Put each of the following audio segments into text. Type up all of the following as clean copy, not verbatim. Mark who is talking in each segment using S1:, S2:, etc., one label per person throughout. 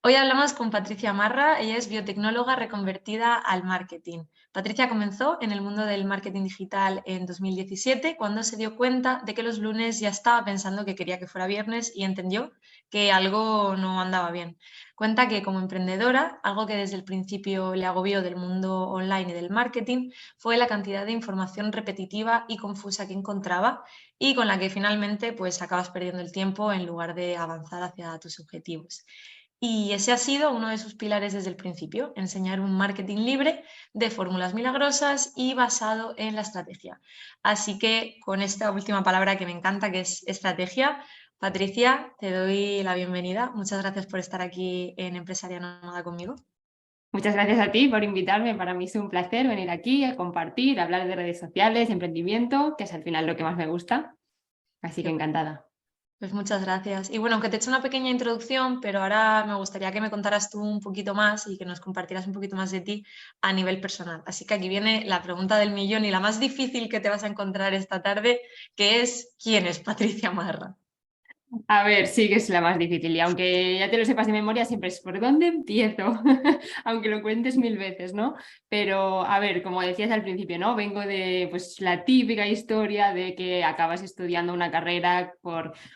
S1: Hoy hablamos con Patricia Marra, ella es biotecnóloga reconvertida al marketing. Patricia comenzó en el mundo del marketing digital en 2017 cuando se dio cuenta de que los lunes ya estaba pensando que quería que fuera viernes y entendió que algo no andaba bien. Cuenta que como emprendedora, algo que desde el principio le agobió del mundo online y del marketing fue la cantidad de información repetitiva y confusa que encontraba y con la que finalmente pues acabas perdiendo el tiempo en lugar de avanzar hacia tus objetivos. Y ese ha sido uno de sus pilares desde el principio, enseñar un marketing libre de fórmulas milagrosas y basado en la estrategia. Así que con esta última palabra que me encanta, que es estrategia, Patricia, te doy la bienvenida. Muchas gracias por estar aquí en Empresaria Nómada conmigo.
S2: Muchas gracias a ti por invitarme. Para mí es un placer venir aquí a compartir, a hablar de redes sociales, emprendimiento, que es al final lo que más me gusta. Así que
S1: Qué bueno.
S2: encantada.
S1: Pues muchas gracias. Y bueno, aunque te he hecho una pequeña introducción, pero ahora me gustaría que me contaras tú un poquito más y que nos compartieras un poquito más de ti a nivel personal. Así que aquí viene la pregunta del millón y la más difícil que te vas a encontrar esta tarde, que es ¿quién es Patricia Marra?
S2: A ver, sí que es la más difícil y aunque ya te lo sepas de memoria, siempre es ¿por dónde empiezo? Aunque lo cuentes mil veces, ¿no? Pero a ver, como decías al principio, ¿no? Vengo de pues la típica historia de que acabas estudiando una carrera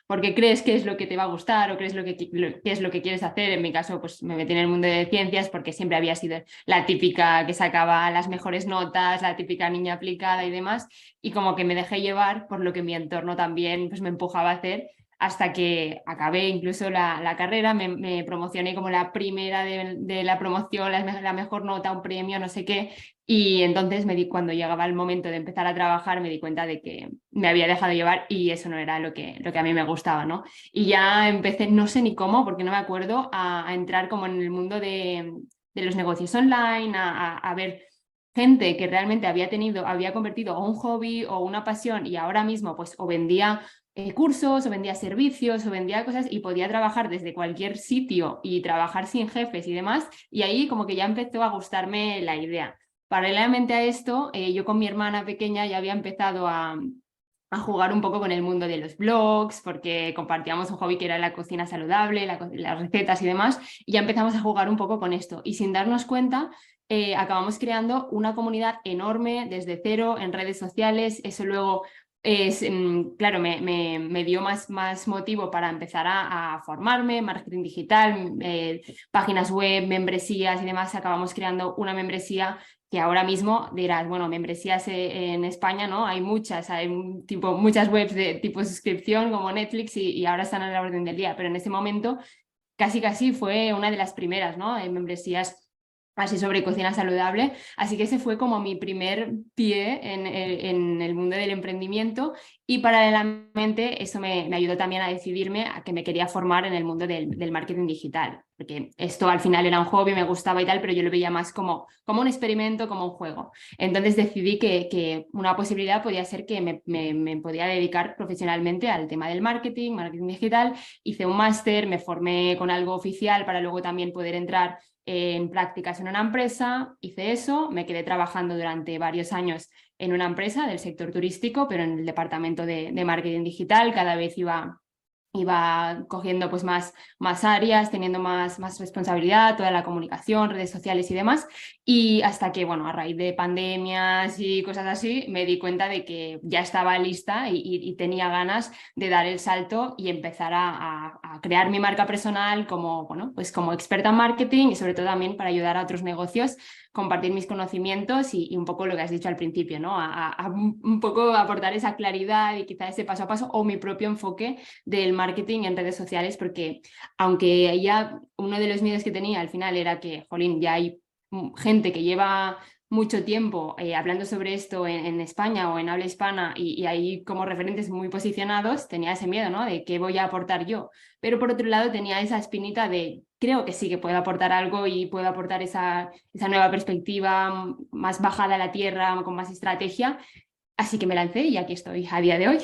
S2: porque crees que es lo que te va a gustar o crees que es lo que quieres hacer. En mi caso, pues me metí en el mundo de ciencias porque siempre había sido la típica que sacaba las mejores notas, la típica niña aplicada y demás, y como que me dejé llevar por lo que mi entorno también pues me empujaba a hacer hasta que acabé incluso la carrera, me promocioné como la primera de la promoción, la mejor nota, un premio, no sé qué, y entonces cuando llegaba el momento de empezar a trabajar me di cuenta de que me había dejado llevar y eso no era lo que a mí me gustaba, ¿no? Y ya empecé, no sé ni cómo, porque no me acuerdo, a entrar como en el mundo de los negocios online, a ver gente que realmente había convertido o un hobby o una pasión y ahora mismo pues o vendía cursos o vendía servicios o vendía cosas y podía trabajar desde cualquier sitio y trabajar sin jefes y demás. Y ahí como que ya empezó a gustarme la idea. Paralelamente a esto, yo con mi hermana pequeña ya había empezado a jugar un poco con el mundo de los blogs, porque compartíamos un hobby que era la cocina saludable, las recetas y demás, y ya empezamos a jugar un poco con esto. Y sin darnos cuenta, acabamos creando una comunidad enorme desde cero en redes sociales. Eso luego claro, me dio más motivo para empezar a formarme, marketing digital, páginas web, membresías y demás. Acabamos creando una membresía que ahora mismo dirás, bueno, membresías en España, ¿no? Hay muchas, muchas webs de tipo suscripción como Netflix y ahora están a la orden del día, pero en ese momento casi fue una de las primeras, ¿no? Membresías así sobre cocina saludable. Así que ese fue como mi primer pie en el mundo del emprendimiento y paralelamente eso me ayudó también a decidirme a que me quería formar en el mundo del marketing digital, porque esto al final era un hobby, me gustaba y tal, pero yo lo veía más como un experimento, como un juego. Entonces decidí que una posibilidad podía ser que me podía dedicar profesionalmente al tema del marketing digital. Hice un máster, me formé con algo oficial para luego también poder entrar en prácticas en una empresa, hice eso, me quedé trabajando durante varios años en una empresa del sector turístico, pero en el departamento de marketing digital, cada vez iba cogiendo pues más áreas, teniendo más responsabilidad, toda la comunicación, redes sociales y demás, y hasta que, bueno, a raíz de pandemias y cosas así, me di cuenta de que ya estaba lista y tenía ganas de dar el salto y empezar a crear mi marca personal como, bueno, pues como experta en marketing y sobre todo también para ayudar a otros negocios, compartir mis conocimientos y un poco lo que has dicho al principio, ¿no? A un poco aportar esa claridad y quizá ese paso a paso o mi propio enfoque del marketing en redes sociales, porque aunque ya uno de los miedos que tenía al final era que, jolín, ya hay gente que lleva mucho tiempo hablando sobre esto en España o en habla hispana y hay como referentes muy posicionados, tenía ese miedo, ¿no? De qué voy a aportar yo. Pero por otro lado tenía esa espinita de creo que sí que puedo aportar algo y puedo aportar esa nueva perspectiva más bajada a la tierra, con más estrategia. Así que me lancé y aquí estoy a día de hoy.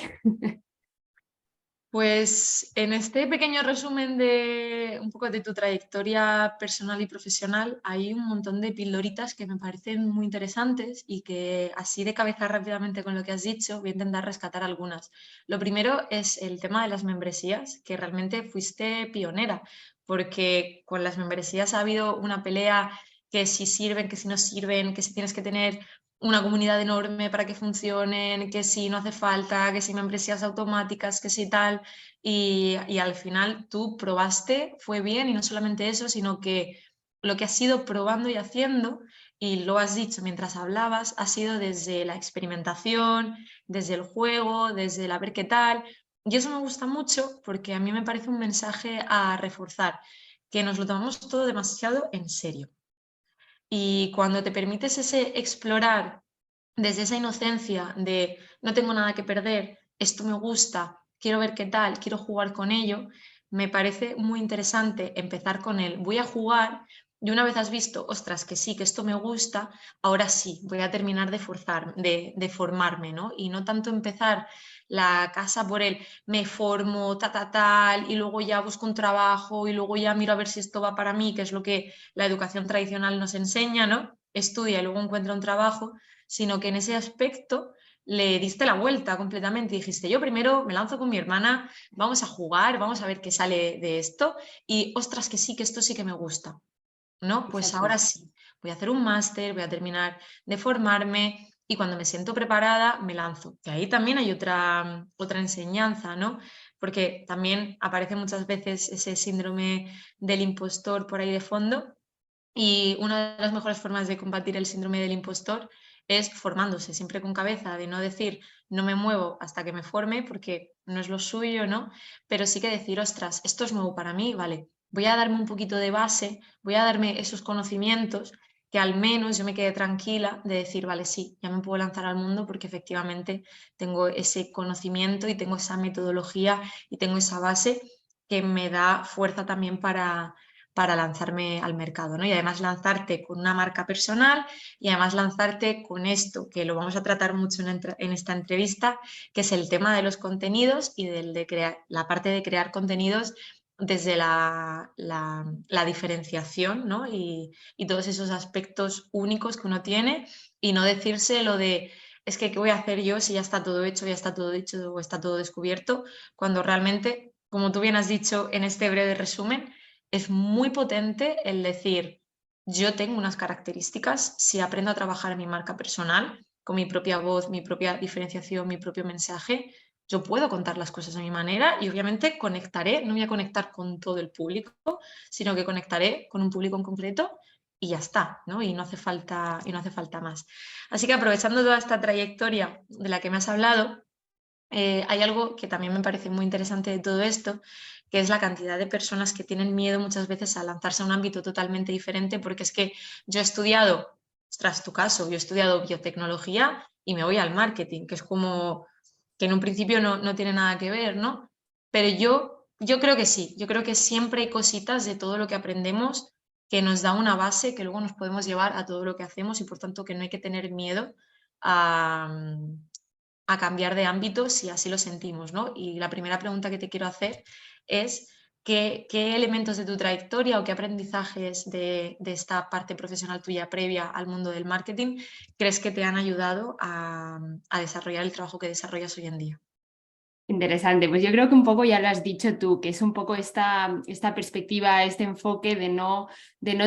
S1: Pues en este pequeño resumen de un poco de tu trayectoria personal y profesional hay un montón de pildoritas que me parecen muy interesantes y que así de cabeza rápidamente con lo que has dicho voy a intentar rescatar algunas. Lo primero es el tema de las membresías, que realmente fuiste pionera, porque con las membresías ha habido una pelea que si sirven, que si no sirven, que si tienes que tener una comunidad enorme para que funcionen, que si no hace falta, que si membresías automáticas, que si tal, y al final tú probaste, fue bien, y no solamente eso, sino que lo que has ido probando y haciendo, y lo has dicho mientras hablabas, ha sido desde la experimentación, desde el juego, desde el a ver qué tal, y eso me gusta mucho porque a mí me parece un mensaje a reforzar, que nos lo tomamos todo demasiado en serio. Y cuando te permites ese explorar desde esa inocencia de no tengo nada que perder, esto me gusta, quiero ver qué tal, quiero jugar con ello, me parece muy interesante empezar con el voy a jugar y una vez has visto, ostras, que sí, que esto me gusta, ahora sí, voy a terminar de forzar, de formarme, ¿no? Y no tanto empezar la casa por el me formo, tal, y luego ya busco un trabajo y luego ya miro a ver si esto va para mí, que es lo que la educación tradicional nos enseña, ¿no? Estudia y luego encuentra un trabajo, sino que en ese aspecto le diste la vuelta completamente y dijiste, yo primero me lanzo con mi hermana, vamos a jugar, vamos a ver qué sale de esto y ostras que sí, que esto sí que me gusta, ¿no? Pues
S2: Exacto.
S1: ahora sí, voy a hacer un máster, voy a terminar de formarme y cuando me siento preparada me lanzo. Que ahí también hay otra enseñanza, ¿no? Porque también aparece muchas veces ese síndrome del impostor por ahí de fondo y una de las mejores formas de combatir el síndrome del impostor es formándose, siempre con cabeza, de no decir no me muevo hasta que me forme porque no es lo suyo, ¿no? Pero sí que decir, ostras, esto es nuevo para mí, vale, voy a darme un poquito de base, voy a darme esos conocimientos que al menos yo me quede tranquila de decir, vale, sí, ya me puedo lanzar al mundo porque efectivamente tengo ese conocimiento y tengo esa metodología y tengo esa base que me da fuerza también para lanzarme al mercado, ¿no? Y además lanzarte con una marca personal y además lanzarte con esto, que lo vamos a tratar mucho en esta entrevista, que es el tema de los contenidos y de crear, la parte de crear contenidos desde la diferenciación, ¿no? Y todos esos aspectos únicos que uno tiene y no decirse lo de es que ¿qué voy a hacer yo si ya está todo hecho, ya está todo dicho o está todo descubierto? Cuando realmente, como tú bien has dicho en este breve resumen, es muy potente el decir, yo tengo unas características, si aprendo a trabajar en mi marca personal, con mi propia voz, mi propia diferenciación, mi propio mensaje, yo puedo contar las cosas a mi manera y obviamente conectaré, no voy a conectar con todo el público, sino que conectaré con un público en concreto y ya está, ¿no? Y no hace falta más. Así que aprovechando toda esta trayectoria de la que me has hablado, hay algo que también me parece muy interesante de todo esto, que es la cantidad de personas que tienen miedo muchas veces a lanzarse a un ámbito totalmente diferente, porque es que yo he estudiado, tras tu caso, yo he estudiado biotecnología y me voy al marketing, que es como que en un principio no tiene nada que ver, ¿no? Pero yo creo que sí, yo creo que siempre hay cositas de todo lo que aprendemos que nos da una base que luego nos podemos llevar a todo lo que hacemos y por tanto que no hay que tener miedo a, a cambiar de ámbito si así lo sentimos, ¿no? Y la primera pregunta que te quiero hacer es qué elementos de tu trayectoria o qué aprendizajes de esta parte profesional tuya previa al mundo del marketing crees que te han ayudado a desarrollar el trabajo que desarrollas hoy en día.
S2: Interesante, pues yo creo que un poco ya lo has dicho tú, que es un poco esta perspectiva, este enfoque de no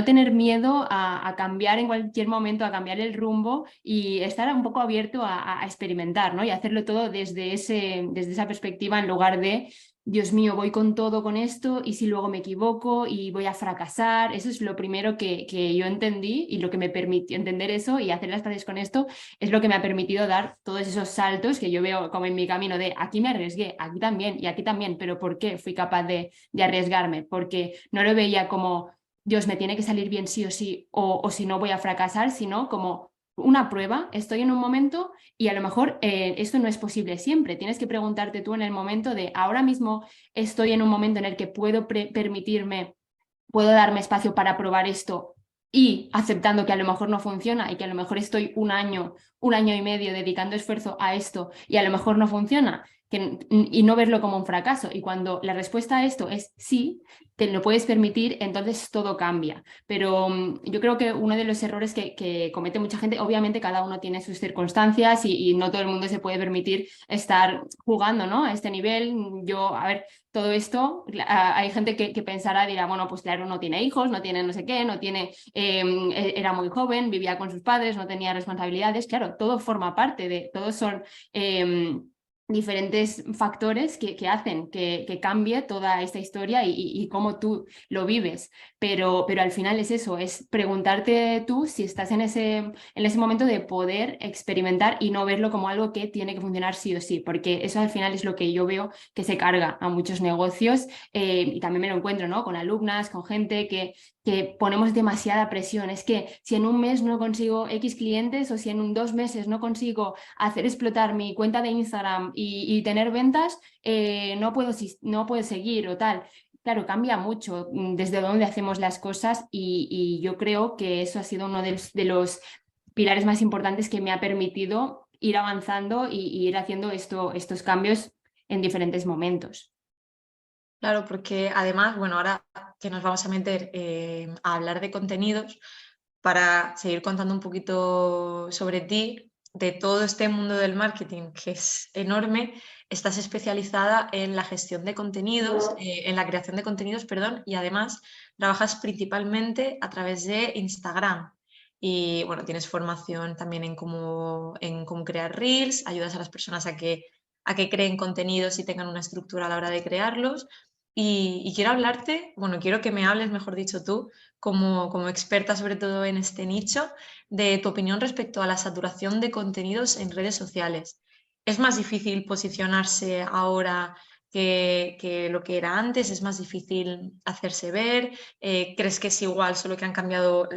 S2: tener miedo a cambiar en cualquier momento, a cambiar el rumbo y estar un poco abierto a experimentar, ¿no? Y hacerlo todo desde esa perspectiva en lugar de, Dios mío, voy con todo con esto y si luego me equivoco y voy a fracasar. Eso es lo primero que yo entendí y lo que me permitió entender eso y hacer las paces con esto es lo que me ha permitido dar todos esos saltos que yo veo como en mi camino de aquí me arriesgué, aquí también y aquí también, pero ¿por qué fui capaz de arriesgarme? Porque no lo veía como Dios me tiene que salir bien sí o sí o si no voy a fracasar, sino como una prueba, estoy en un momento y a lo mejor esto no es posible siempre. Tienes que preguntarte tú en el momento de ahora mismo estoy en un momento en el que puedo permitirme, puedo darme espacio para probar esto y aceptando que a lo mejor no funciona y que a lo mejor estoy un año y medio dedicando esfuerzo a esto y a lo mejor no funciona, y no verlo como un fracaso. Y cuando la respuesta a esto es sí, te lo puedes permitir, entonces todo cambia. Pero yo creo que uno de los errores que comete mucha gente, obviamente cada uno tiene sus circunstancias y no todo el mundo se puede permitir estar jugando, ¿no? A este nivel. Yo, a ver, todo esto, hay gente que pensará, dirá, bueno, pues claro, no tiene hijos, no tiene no sé qué, no tiene, era muy joven, vivía con sus padres, no tenía responsabilidades. Claro, todo forma parte de, todos son... diferentes factores que hacen que cambie toda esta historia y cómo tú lo vives. Pero al final es eso, es preguntarte tú si estás en ese momento de poder experimentar y no verlo como algo que tiene que funcionar sí o sí, porque eso al final es lo que yo veo que se carga a muchos negocios, y también me lo encuentro, ¿no? Con alumnas, con gente que ponemos demasiada presión. Es que si en un mes no consigo X clientes o si en 2 meses no consigo hacer explotar mi cuenta de Instagram y tener ventas, no puedo seguir o tal. Claro, cambia mucho desde dónde hacemos las cosas y yo creo que eso ha sido uno de los pilares más importantes que me ha permitido ir avanzando y ir haciendo estos cambios en diferentes momentos.
S1: Claro, porque además, bueno, ahora que nos vamos a meter a hablar de contenidos, para seguir contando un poquito sobre ti, de todo este mundo del marketing, que es enorme, estás especializada en la gestión de contenidos, en la creación de contenidos, perdón, y además trabajas principalmente a través de Instagram. Y bueno, tienes formación también en cómo crear reels, ayudas a las personas a que creen contenidos y tengan una estructura a la hora de crearlos. Y quiero hablarte, bueno, quiero que me hables, mejor dicho tú, como experta sobre todo en este nicho, de tu opinión respecto a la saturación de contenidos en redes sociales. ¿Es más difícil posicionarse ahora que lo que era antes? ¿Es más difícil hacerse ver? ¿Crees que es igual, solo que han cambiado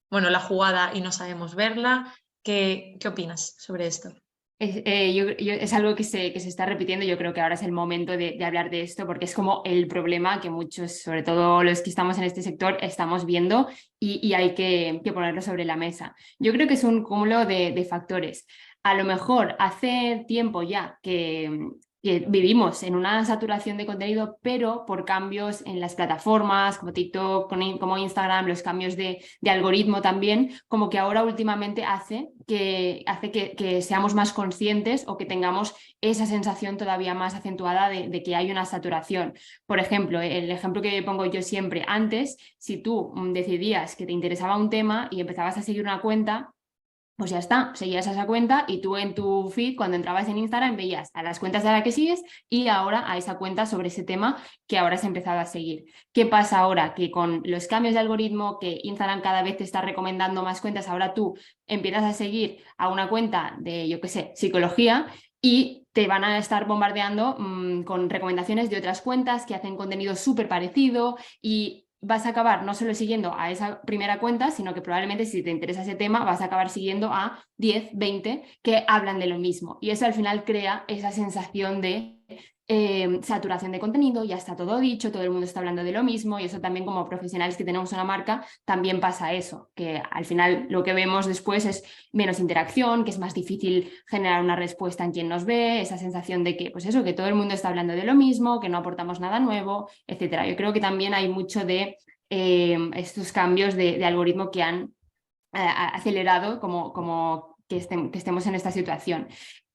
S1: bueno, la jugada y no sabemos verla? ¿Qué opinas sobre esto?
S2: Es algo que se está repitiendo. Yo creo que ahora es el momento de hablar de esto porque es como el problema que muchos, sobre todo los que estamos en este sector, estamos viendo y hay que ponerlo sobre la mesa. Yo creo que es un cúmulo de factores. A lo mejor hace tiempo ya que vivimos en una saturación de contenido, pero por cambios en las plataformas como TikTok, como Instagram, los cambios de algoritmo también, como que ahora últimamente hace que seamos más conscientes o que tengamos esa sensación todavía más acentuada de que hay una saturación. Por ejemplo, el ejemplo que pongo yo siempre, antes, si tú decidías que te interesaba un tema y empezabas a seguir una cuenta, pues ya está, seguías a esa cuenta y tú en tu feed, cuando entrabas en Instagram, veías a las cuentas de la que sigues y ahora a esa cuenta sobre ese tema que ahora has empezado a seguir. ¿Qué pasa ahora? Que con los cambios de algoritmo, que Instagram cada vez te está recomendando más cuentas, ahora tú empiezas a seguir a una cuenta de, yo qué sé, psicología y te van a estar bombardeando con recomendaciones de otras cuentas que hacen contenido súper parecido y vas a acabar no solo siguiendo a esa primera cuenta, sino que probablemente si te interesa ese tema vas a acabar siguiendo a 10, 20 que hablan de lo mismo. Y eso al final crea esa sensación de saturación de contenido, ya está todo dicho, todo el mundo está hablando de lo mismo y eso también como profesionales que tenemos una marca también pasa eso, que al final lo que vemos después es menos interacción, que es más difícil generar una respuesta en quien nos ve, esa sensación de que pues eso, que todo el mundo está hablando de lo mismo, que no aportamos nada nuevo, etcétera. Yo creo que también hay mucho de estos cambios de algoritmo que han acelerado como que estemos en esta situación.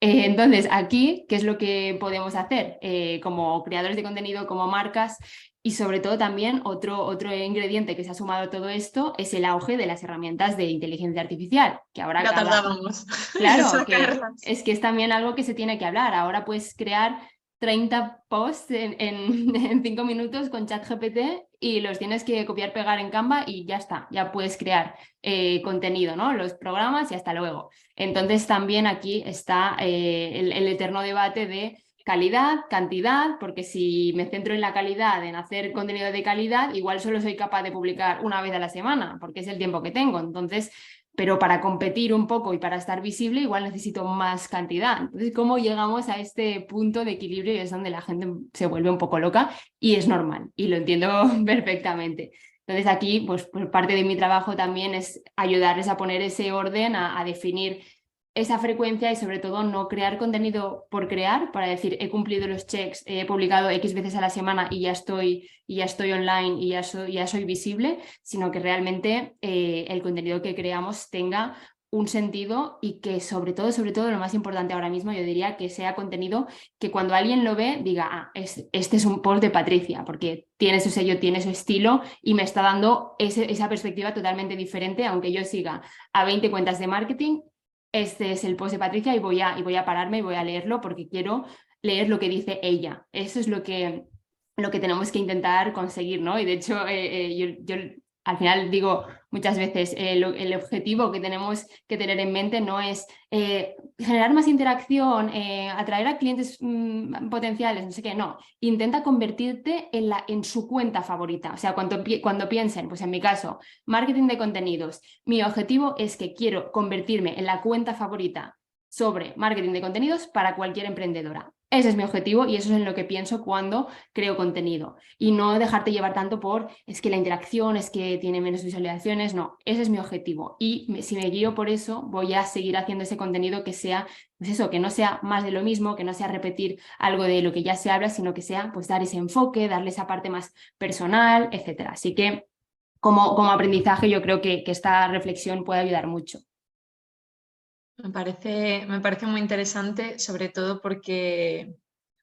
S2: Entonces, aquí, ¿qué es lo que podemos hacer como creadores de contenido, como marcas? Y sobre todo también otro ingrediente que se ha sumado a todo esto es el auge de las herramientas de inteligencia artificial, que ahora
S1: Ya tardábamos en
S2: claro, que
S1: sacarlas.
S2: es también algo que se tiene que hablar. Ahora puedes crear 30 posts en 5 minutos con ChatGPT y los tienes que copiar, pegar en Canva y ya está, ya puedes crear contenido, ¿no? Los programas y hasta luego. Entonces también aquí está el eterno debate de calidad, cantidad, porque si me centro en la calidad, en hacer contenido de calidad, igual solo soy capaz de publicar una vez a la semana, porque es el tiempo que tengo. Entonces, pero para competir un poco y para estar visible igual necesito más cantidad. Entonces, ¿cómo llegamos a este punto de equilibrio? Y es donde la gente se vuelve un poco loca y es normal y lo entiendo perfectamente. Entonces aquí, pues por parte de mi trabajo también es ayudarles a poner ese orden, a definir esa frecuencia y sobre todo no crear contenido por crear para decir he cumplido los checks, he publicado X veces a la semana y ya estoy online y ya soy visible, sino que realmente el contenido que creamos tenga un sentido y que sobre todo lo más importante ahora mismo yo diría que sea contenido que cuando alguien lo ve diga, ah, este es un post de Patricia porque tiene su sello, tiene su estilo y me está dando esa perspectiva totalmente diferente aunque yo siga a 20 cuentas de marketing. Este es el post de Patricia y voy a pararme y voy a leerlo porque quiero leer lo que dice ella. Eso es lo que tenemos que intentar conseguir, ¿no? Y de hecho, yo al final digo muchas veces, el objetivo que tenemos que tener en mente no es generar más interacción, atraer a clientes potenciales, no sé qué, no. Intenta convertirte en su cuenta favorita. O sea, cuando piensen, pues en mi caso, marketing de contenidos, mi objetivo es que quiero convertirme en la cuenta favorita sobre marketing de contenidos para cualquier emprendedora. Ese es mi objetivo y eso es en lo que pienso cuando creo contenido. Y no dejarte llevar tanto por, es que la interacción, es que tiene menos visualizaciones, no, ese es mi objetivo. Y si me guío por eso, voy a seguir haciendo ese contenido que sea, pues eso, que no sea más de lo mismo, que no sea repetir algo de lo que ya se habla, sino que sea pues dar ese enfoque, darle esa parte más personal, etcétera. Así que como aprendizaje yo creo que esta reflexión puede ayudar mucho.
S1: Me parece muy interesante, sobre todo porque,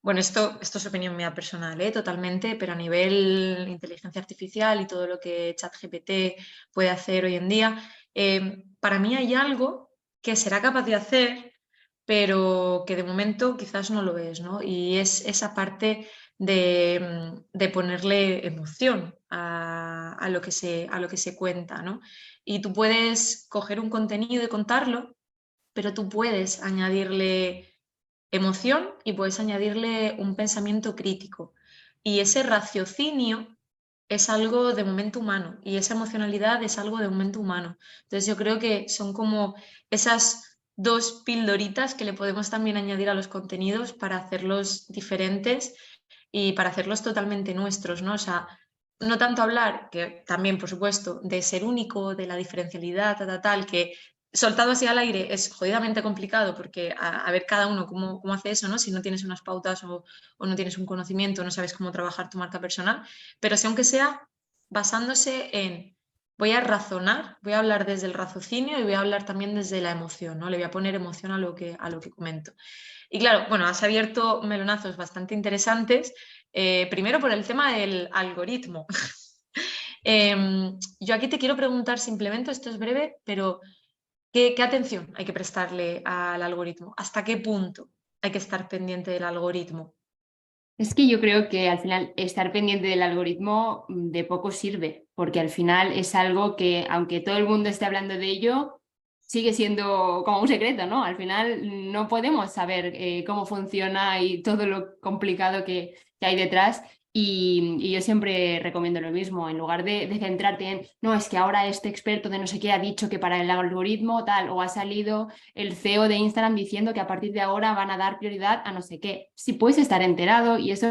S1: bueno, esto es opinión mía personal, totalmente, pero a nivel inteligencia artificial y todo lo que ChatGPT puede hacer hoy en día, para mí hay algo que será capaz de hacer, pero que de momento quizás no lo es, ¿no? Y es esa parte de ponerle emoción a lo que se cuenta, ¿no? Y tú puedes coger un contenido y contarlo, pero tú puedes añadirle emoción y puedes añadirle un pensamiento crítico. Y ese raciocinio es algo de momento humano y esa emocionalidad es algo de momento humano. Entonces yo creo que son como esas dos pildoritas que le podemos también añadir a los contenidos para hacerlos diferentes y para hacerlos totalmente nuestros, ¿no? O sea, no tanto hablar, que también, por supuesto, de ser único, de la diferencialidad, tal, que soltado así al aire es jodidamente complicado porque a ver cada uno cómo hace eso, ¿no? Si no tienes unas pautas o no tienes un conocimiento, no sabes cómo trabajar tu marca personal, pero si aunque sea basándose en voy a razonar, voy a hablar desde el raciocinio y voy a hablar también desde la emoción, ¿no? Le voy a poner emoción a lo que comento. Y claro, bueno, has abierto melonazos bastante interesantes, primero por el tema del algoritmo. Yo aquí te quiero preguntar simplemente, esto es breve, pero ¿qué atención hay que prestarle al algoritmo? ¿Hasta qué punto hay que estar pendiente del algoritmo?
S2: Es que yo creo que al final estar pendiente del algoritmo de poco sirve, porque al final es algo que, aunque todo el mundo esté hablando de ello, sigue siendo como un secreto, ¿no? Al final no podemos saber cómo funciona y todo lo complicado que hay detrás. Y yo siempre recomiendo lo mismo, en lugar de centrarte en, no, es que ahora este experto de no sé qué ha dicho que para el algoritmo tal, o ha salido el CEO de Instagram diciendo que a partir de ahora van a dar prioridad a no sé qué. Sí puedes estar enterado y eso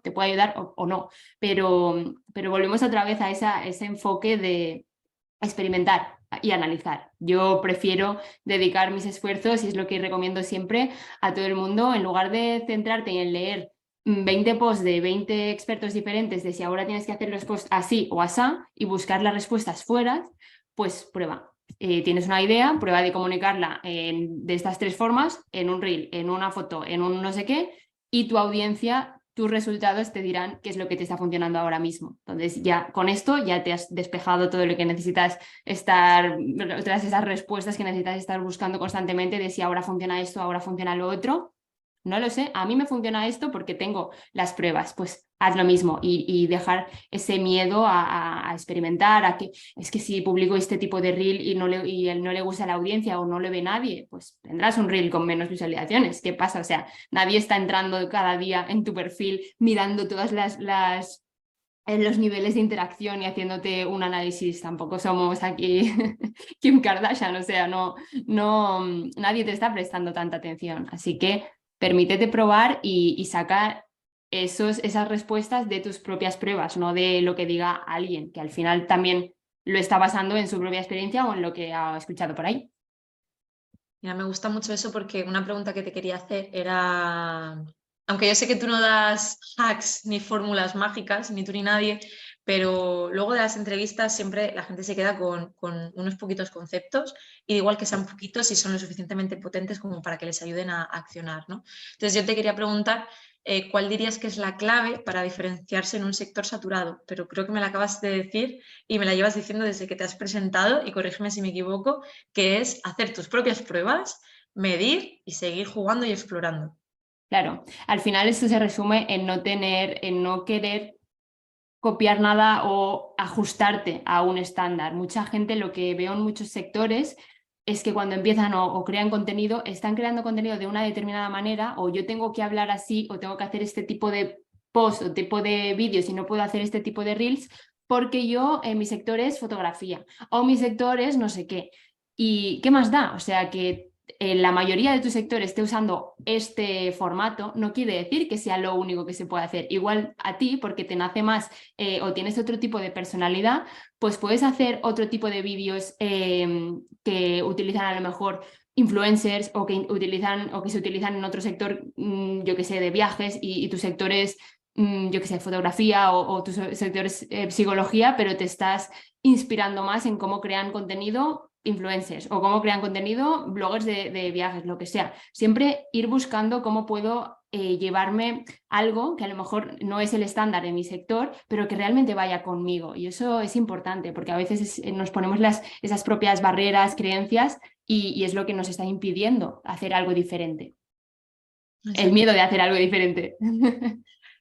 S2: te puede ayudar o no, pero volvemos otra vez a ese enfoque de experimentar y analizar. Yo prefiero dedicar mis esfuerzos, y es lo que recomiendo siempre a todo el mundo, en lugar de centrarte en leer 20 posts de 20 expertos diferentes de si ahora tienes que hacer los posts así o asá y buscar las respuestas fuera, pues prueba. Tienes una idea, prueba de comunicarla de estas tres formas, en un reel, en una foto, en un no sé qué, y tu audiencia, tus resultados te dirán qué es lo que te está funcionando ahora mismo. Entonces, ya con esto ya te has despejado todo lo que necesitas estar, todas esas respuestas que necesitas estar buscando constantemente de si ahora funciona esto, ahora funciona lo otro. No lo sé, a mí me funciona esto porque tengo las pruebas, pues haz lo mismo y dejar ese miedo a experimentar, a que es que si publico este tipo de reel y él no le gusta a la audiencia o no le ve nadie, pues tendrás un reel con menos visualizaciones. ¿Qué pasa? O sea, nadie está entrando cada día en tu perfil mirando todas en los niveles de interacción y haciéndote un análisis. Tampoco somos aquí Kim Kardashian, o sea, nadie te está prestando tanta atención. Así que permítete probar y sacar esas respuestas de tus propias pruebas, no de lo que diga alguien, que al final también lo está basando en su propia experiencia o en lo que ha escuchado por ahí.
S1: Mira, me gusta mucho eso porque una pregunta que te quería hacer era, aunque yo sé que tú no das hacks ni fórmulas mágicas, ni tú ni nadie, pero luego de las entrevistas siempre la gente se queda con unos poquitos conceptos y da igual que sean poquitos y son lo suficientemente potentes como para que les ayuden a accionar, ¿no? Entonces yo te quería preguntar, ¿cuál dirías que es la clave para diferenciarse en un sector saturado? Pero creo que me la acabas de decir y me la llevas diciendo desde que te has presentado, y corrígeme si me equivoco, que es hacer tus propias pruebas, medir y seguir jugando y explorando.
S2: Claro, al final esto se resume en no querer copiar nada o ajustarte a un estándar. Mucha gente, lo que veo en muchos sectores es que cuando empiezan o crean contenido, están creando contenido de una determinada manera, o yo tengo que hablar así, o tengo que hacer este tipo de post o tipo de vídeos y no puedo hacer este tipo de reels, porque yo en mi sector es fotografía o mi sector es no sé qué. ¿Y qué más da? O sea que la mayoría de tu sector esté usando este formato, no quiere decir que sea lo único que se puede hacer. Igual a ti, porque te nace más o tienes otro tipo de personalidad, pues puedes hacer otro tipo de vídeos que utilizan a lo mejor influencers o que utilizan o que se utilizan en otro sector, yo que sé, de viajes y tu sector es, yo que sé, fotografía o tu sector es psicología, pero te estás inspirando más en cómo crean contenido influencers o cómo crean contenido bloggers de viajes, lo que sea. Siempre ir buscando cómo puedo llevarme algo que a lo mejor no es el estándar en mi sector, pero que realmente vaya conmigo. Y eso es importante porque a veces nos ponemos esas propias barreras, creencias y es lo que nos está impidiendo hacer algo diferente. El
S1: Exacto.
S2: miedo de hacer algo diferente.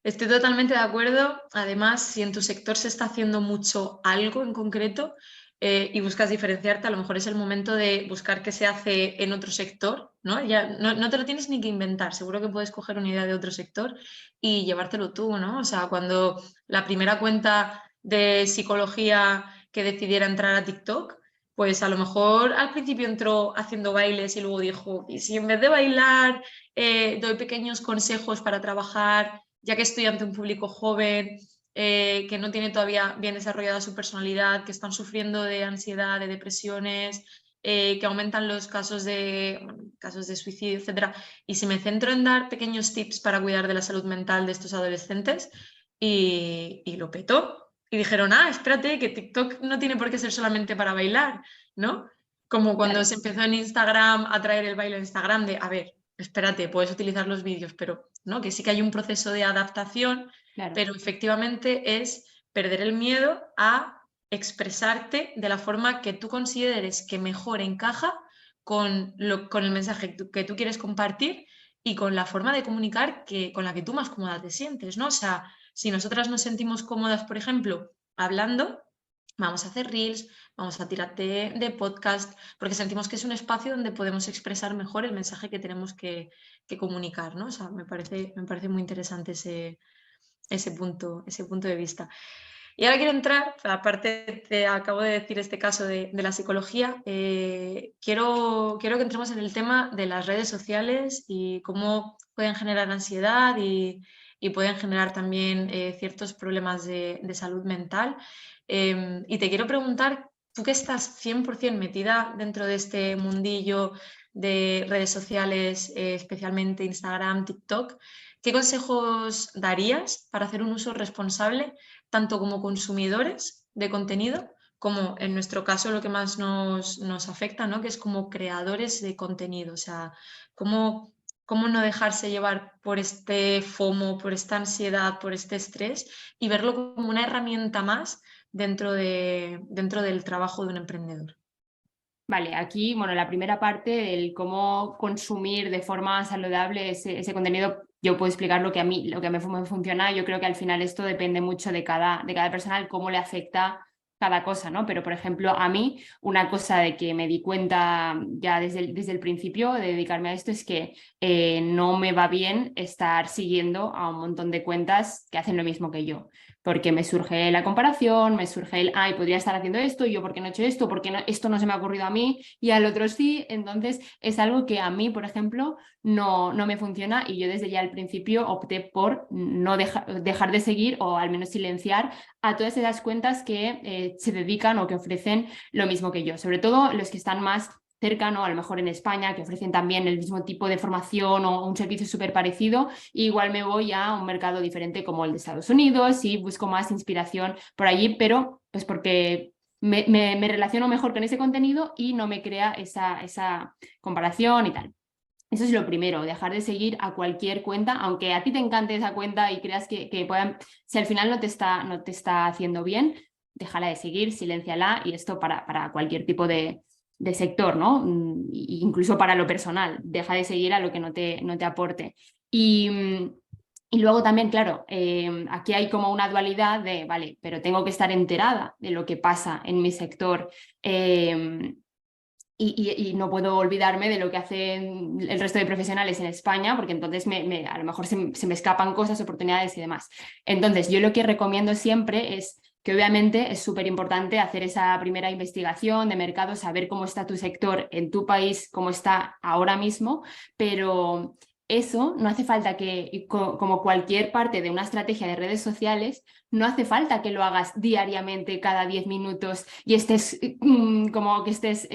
S1: Estoy totalmente de acuerdo. Además, si en tu sector se está haciendo mucho algo en concreto y buscas diferenciarte, a lo mejor es el momento de buscar qué se hace en otro sector, ¿no? Ya no te lo tienes ni que inventar. Seguro que puedes coger una idea de otro sector y llevártelo tú, ¿no? O sea, cuando la primera cuenta de psicología que decidiera entrar a TikTok, pues a lo mejor al principio entró haciendo bailes y luego dijo, ¿y si en vez de bailar doy pequeños consejos para trabajar, ya que estoy ante un público joven, que no tiene todavía bien desarrollada su personalidad, que están sufriendo de ansiedad, de depresiones, que aumentan los casos de suicidio, etcétera? Y si me centro en dar pequeños tips para cuidar de la salud mental de estos adolescentes, y lo petó. Y dijeron, espérate, que TikTok no tiene por qué ser solamente para bailar, ¿no? Como cuando
S2: Claro,
S1: se empezó en Instagram a traer el baile en Instagram de, a ver, espérate, puedes utilizar los vídeos, pero no, que sí que hay un proceso de adaptación,
S2: claro.
S1: pero efectivamente es perder el miedo a expresarte de la forma que tú consideres que mejor encaja con el mensaje que tú quieres compartir y con la forma de comunicar con la que tú más cómoda te sientes, ¿no? O sea, si nosotras nos sentimos cómodas, por ejemplo, hablando, vamos a hacer reels, vamos a tirar de podcast, porque sentimos que es un espacio donde podemos expresar mejor el mensaje que tenemos que comunicar, ¿no? O sea, me parece muy interesante ese punto de vista. Y ahora quiero entrar, aparte te acabo de decir este caso de la psicología, quiero que entremos en el tema de las redes sociales y cómo pueden generar ansiedad y pueden generar también ciertos problemas de salud mental. Y te quiero preguntar, tú que estás 100% metida dentro de este mundillo de redes sociales, especialmente Instagram, TikTok, ¿qué consejos darías para hacer un uso responsable, tanto como consumidores de contenido, como en nuestro caso lo que más nos afecta, ¿no? Que es como creadores de contenido? O sea, cómo no dejarse llevar por este FOMO, por esta ansiedad, por este estrés y verlo como una herramienta más dentro del trabajo de un emprendedor.
S2: Vale, aquí, bueno, la primera parte, el cómo consumir de forma saludable ese contenido, yo puedo explicar lo que a mí, lo que a mí me funciona. Yo creo que al final esto depende mucho de cada persona, el cómo le afecta cada cosa, ¿no? Pero, por ejemplo, a mí, una cosa de que me di cuenta ya desde el principio de dedicarme a esto es que no me va bien estar siguiendo a un montón de cuentas que hacen lo mismo que yo, porque me surge la comparación, me surge el, ay, podría estar haciendo esto, y yo por qué no he hecho esto, porque no, esto no se me ha ocurrido a mí y al otro sí. Entonces es algo que a mí, por ejemplo, no me funciona, y yo desde ya al principio opté por no dejar de seguir o al menos silenciar a todas esas cuentas que se dedican o que ofrecen lo mismo que yo, sobre todo los que están más cercano, a lo mejor en España, que ofrecen también el mismo tipo de formación o un servicio súper parecido, igual me voy a un mercado diferente como el de Estados Unidos y busco más inspiración por allí, pero pues porque me relaciono mejor con ese contenido y no me crea esa comparación y tal. Eso es lo primero, dejar de seguir a cualquier cuenta, aunque a ti te encante esa cuenta y creas que puedan, si al final no te está haciendo bien, déjala de seguir, silénciala, y esto para cualquier tipo de sector, ¿no? Incluso para lo personal, deja de seguir a lo que no te aporte. Y luego también, claro, aquí hay como una dualidad de, vale, pero tengo que estar enterada de lo que pasa en mi sector. Y no puedo olvidarme de lo que hacen el resto de profesionales en España, porque entonces a lo mejor se me escapan cosas, oportunidades y demás. Entonces, yo lo que recomiendo siempre es que obviamente es súper importante hacer esa primera investigación de mercado, saber cómo está tu sector en tu país, cómo está ahora mismo, pero eso no hace falta que, como cualquier parte de una estrategia de redes sociales, no hace falta que lo hagas diariamente, cada 10 minutos, y estés como que estés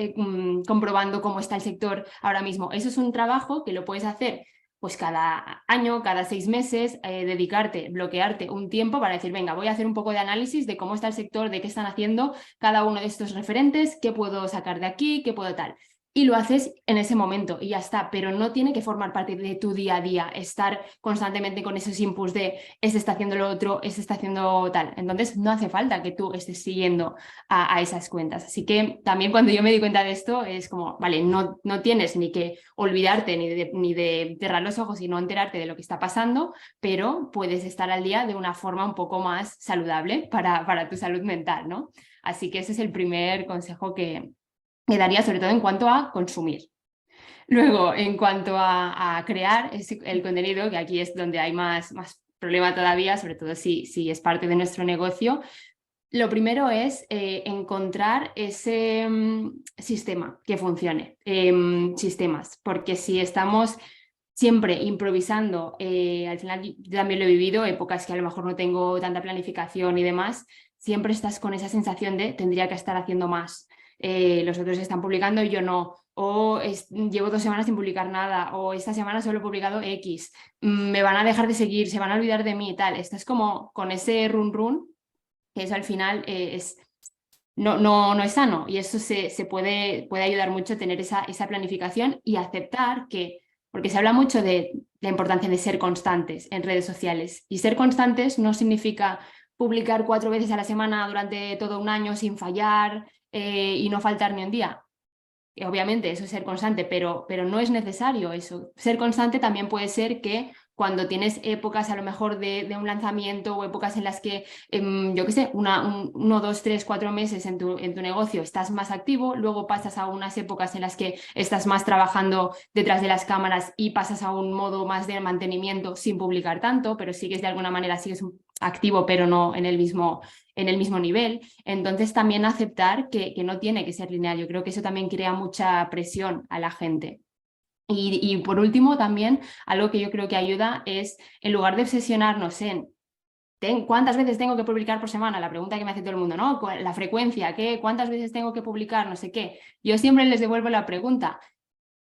S2: comprobando cómo está el sector ahora mismo. Eso es un trabajo que lo puedes hacer pues cada año, cada 6 meses, dedicarte, bloquearte un tiempo para decir, venga, voy a hacer un poco de análisis de cómo está el sector, de qué están haciendo cada uno de estos referentes, qué puedo sacar de aquí, qué puedo tal. Y lo haces en ese momento y ya está, pero no tiene que formar parte de tu día a día, estar constantemente con esos inputs de este está haciendo lo otro, este está haciendo tal. Entonces no hace falta que tú estés siguiendo a esas cuentas. Así que también cuando yo me di cuenta de esto es como, vale, no tienes ni que olvidarte ni de cerrar los ojos y no enterarte de lo que está pasando, pero puedes estar al día de una forma un poco más saludable para tu salud mental, ¿no? Así que ese es el primer consejo que daría, sobre todo en cuanto a consumir. Luego, en cuanto a crear el contenido, que aquí es donde hay más problema todavía, sobre todo si es parte de nuestro negocio, lo primero es encontrar ese sistema que funcione, sistemas, porque si estamos siempre improvisando, al final yo también lo he vivido, épocas que a lo mejor no tengo tanta planificación y demás, siempre estás con esa sensación de tendría que estar haciendo más. Los otros están publicando y yo no, o llevo 2 semanas sin publicar nada, o esta semana solo he publicado X, me van a dejar de seguir, se van a olvidar de mí y tal. Estás como con ese run, que eso al final no es sano, y eso se puede ayudar mucho a tener esa planificación y aceptar que, porque se habla mucho de la importancia de ser constantes en redes sociales, y ser constantes no significa publicar 4 veces a la semana durante todo un año sin fallar y no faltar ni un día. Obviamente eso es ser constante, pero no es necesario eso. Ser constante también puede ser que cuando tienes épocas a lo mejor de un lanzamiento, o épocas en las que, yo qué sé, 1, 2, 3, 4 meses en tu negocio estás más activo, luego pasas a unas épocas en las que estás más trabajando detrás de las cámaras y pasas a un modo más de mantenimiento sin publicar tanto, pero sigues de alguna manera, sigues activo, pero no en el mismo nivel. Entonces también aceptar que no tiene que ser lineal. Yo creo que eso también crea mucha presión a la gente. Y por último, también algo que yo creo que ayuda es, en lugar de obsesionarnos en ¿cuántas veces tengo que publicar por semana? La pregunta que me hace todo el mundo, ¿no? La frecuencia, ¿cuántas veces tengo que publicar? No sé qué. Yo siempre les devuelvo la pregunta,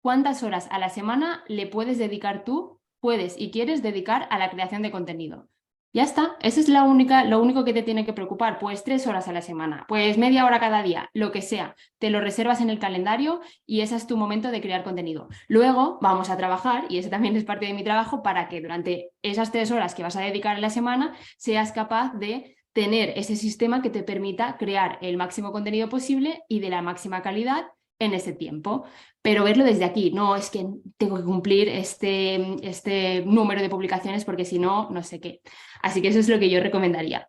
S2: ¿cuántas horas a la semana le puedes dedicar tú, puedes y quieres dedicar a la creación de contenido? Ya está, eso es lo único que te tiene que preocupar. Pues 3 horas a la semana, pues media hora cada día, lo que sea. Te lo reservas en el calendario y ese es tu momento de crear contenido. Luego vamos a trabajar, y ese también es parte de mi trabajo, para que durante esas 3 horas que vas a dedicar a la semana seas capaz de tener ese sistema que te permita crear el máximo contenido posible y de la máxima calidad en ese tiempo. Pero verlo desde aquí, no es que tengo que cumplir este número de publicaciones porque si no, no sé qué. Así que eso es lo que yo recomendaría.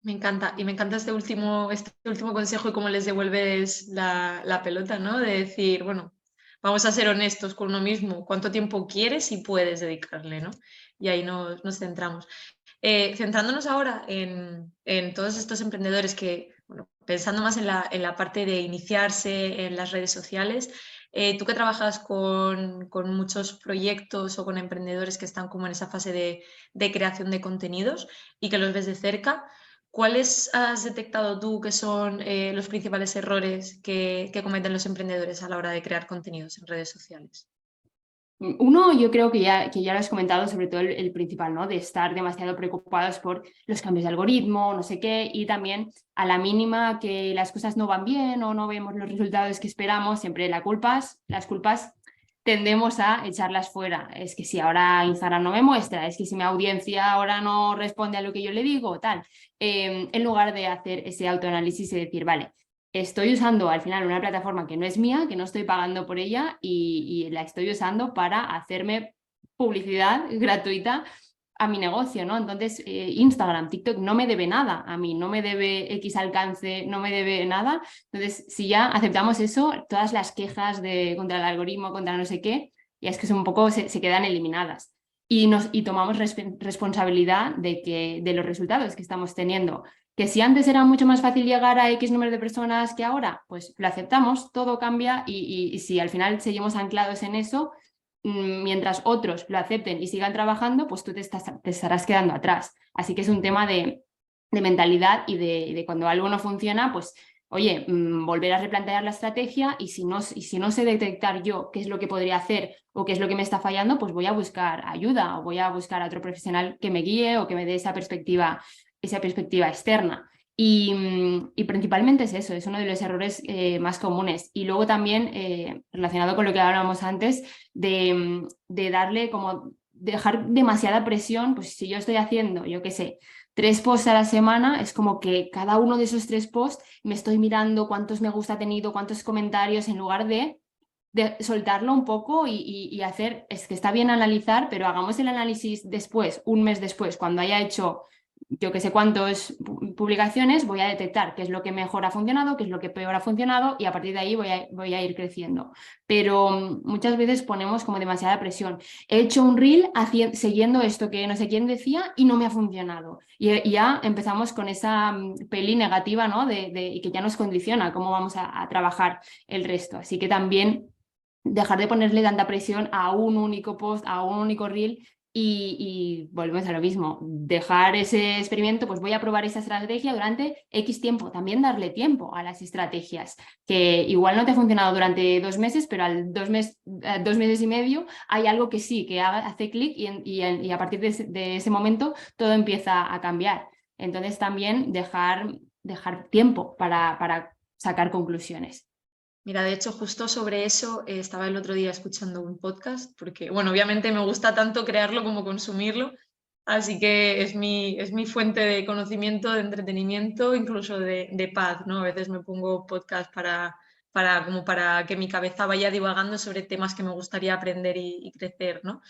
S1: Me encanta, y me encanta este último consejo y cómo les devuelves la pelota, ¿no? De decir, bueno, vamos a ser honestos con uno mismo, cuánto tiempo quieres y puedes dedicarle, ¿no? Y ahí nos centramos. Centrándonos ahora en todos estos emprendedores que, bueno, pensando más en la parte de iniciarse en las redes sociales, tú que trabajas con muchos proyectos o con emprendedores que están como en esa fase de creación de contenidos y que los ves de cerca, ¿cuáles has detectado tú que son los principales errores que cometen los emprendedores a la hora de crear contenidos en redes sociales?
S2: Uno, yo creo que ya lo has comentado, sobre todo el principal, ¿no? De estar demasiado preocupados por los cambios de algoritmo, no sé qué, y también a la mínima que las cosas no van bien o no vemos los resultados que esperamos, siempre las culpas tendemos a echarlas fuera. Es que si ahora Instagram no me muestra, es que si mi audiencia ahora no responde a lo que yo le digo, tal. En lugar de hacer ese autoanálisis y decir, vale, estoy usando al final una plataforma que no es mía, que no estoy pagando por ella y la estoy usando para hacerme publicidad gratuita a mi negocio, ¿no? Entonces, Instagram, TikTok no me debe nada a mí, no me debe X alcance, no me debe nada. Entonces, si ya aceptamos eso, todas las quejas contra el algoritmo, contra no sé qué, ya es que son un poco, se quedan eliminadas. Y tomamos responsabilidad de los resultados que estamos teniendo. Que si antes era mucho más fácil llegar a X número de personas que ahora, pues lo aceptamos, todo cambia y si al final seguimos anclados en eso, mientras otros lo acepten y sigan trabajando, pues tú te estarás quedando atrás. Así que es un tema de mentalidad y de cuando algo no funciona, pues oye, volver a replantear la estrategia y si no sé detectar yo qué es lo que podría hacer o qué es lo que me está fallando, pues voy a buscar ayuda o voy a buscar a otro profesional que me guíe o que me dé esa perspectiva externa. Y principalmente es eso, es uno de los errores más comunes. Y luego también, relacionado con lo que hablábamos antes, de darle como, dejar demasiada presión, pues si yo estoy haciendo, yo qué sé, 3 posts a la semana, es como que cada uno de esos 3 posts me estoy mirando cuántos me gusta ha tenido, cuántos comentarios, en lugar de soltarlo un poco y hacer, es que está bien analizar, pero hagamos el análisis después, un mes después, cuando haya hecho yo que sé cuántas publicaciones, voy a detectar qué es lo que mejor ha funcionado, qué es lo que peor ha funcionado y a partir de ahí voy a ir creciendo. Pero muchas veces ponemos como demasiada presión. He hecho un reel siguiendo esto que no sé quién decía y no me ha funcionado. Y ya empezamos con esa peli negativa, ¿no? Y que ya nos condiciona cómo vamos a trabajar el resto. Así que también dejar de ponerle tanta presión a un único post, a un único reel y volvemos a lo mismo, dejar ese experimento, pues voy a probar esa estrategia durante X tiempo, también darle tiempo a las estrategias, que igual no te ha funcionado durante 2 meses, pero al 2 meses y medio hay algo que sí, que hace clic y a partir de ese momento todo empieza a cambiar. Entonces también dejar tiempo para sacar conclusiones.
S1: Mira, de hecho, justo sobre eso estaba el otro día escuchando un podcast, porque, bueno, obviamente me gusta tanto crearlo como consumirlo, así que es mi fuente de conocimiento, de entretenimiento, incluso de paz, ¿no? A veces me pongo podcast como para que mi cabeza vaya divagando sobre temas que me gustaría aprender y crecer, ¿no?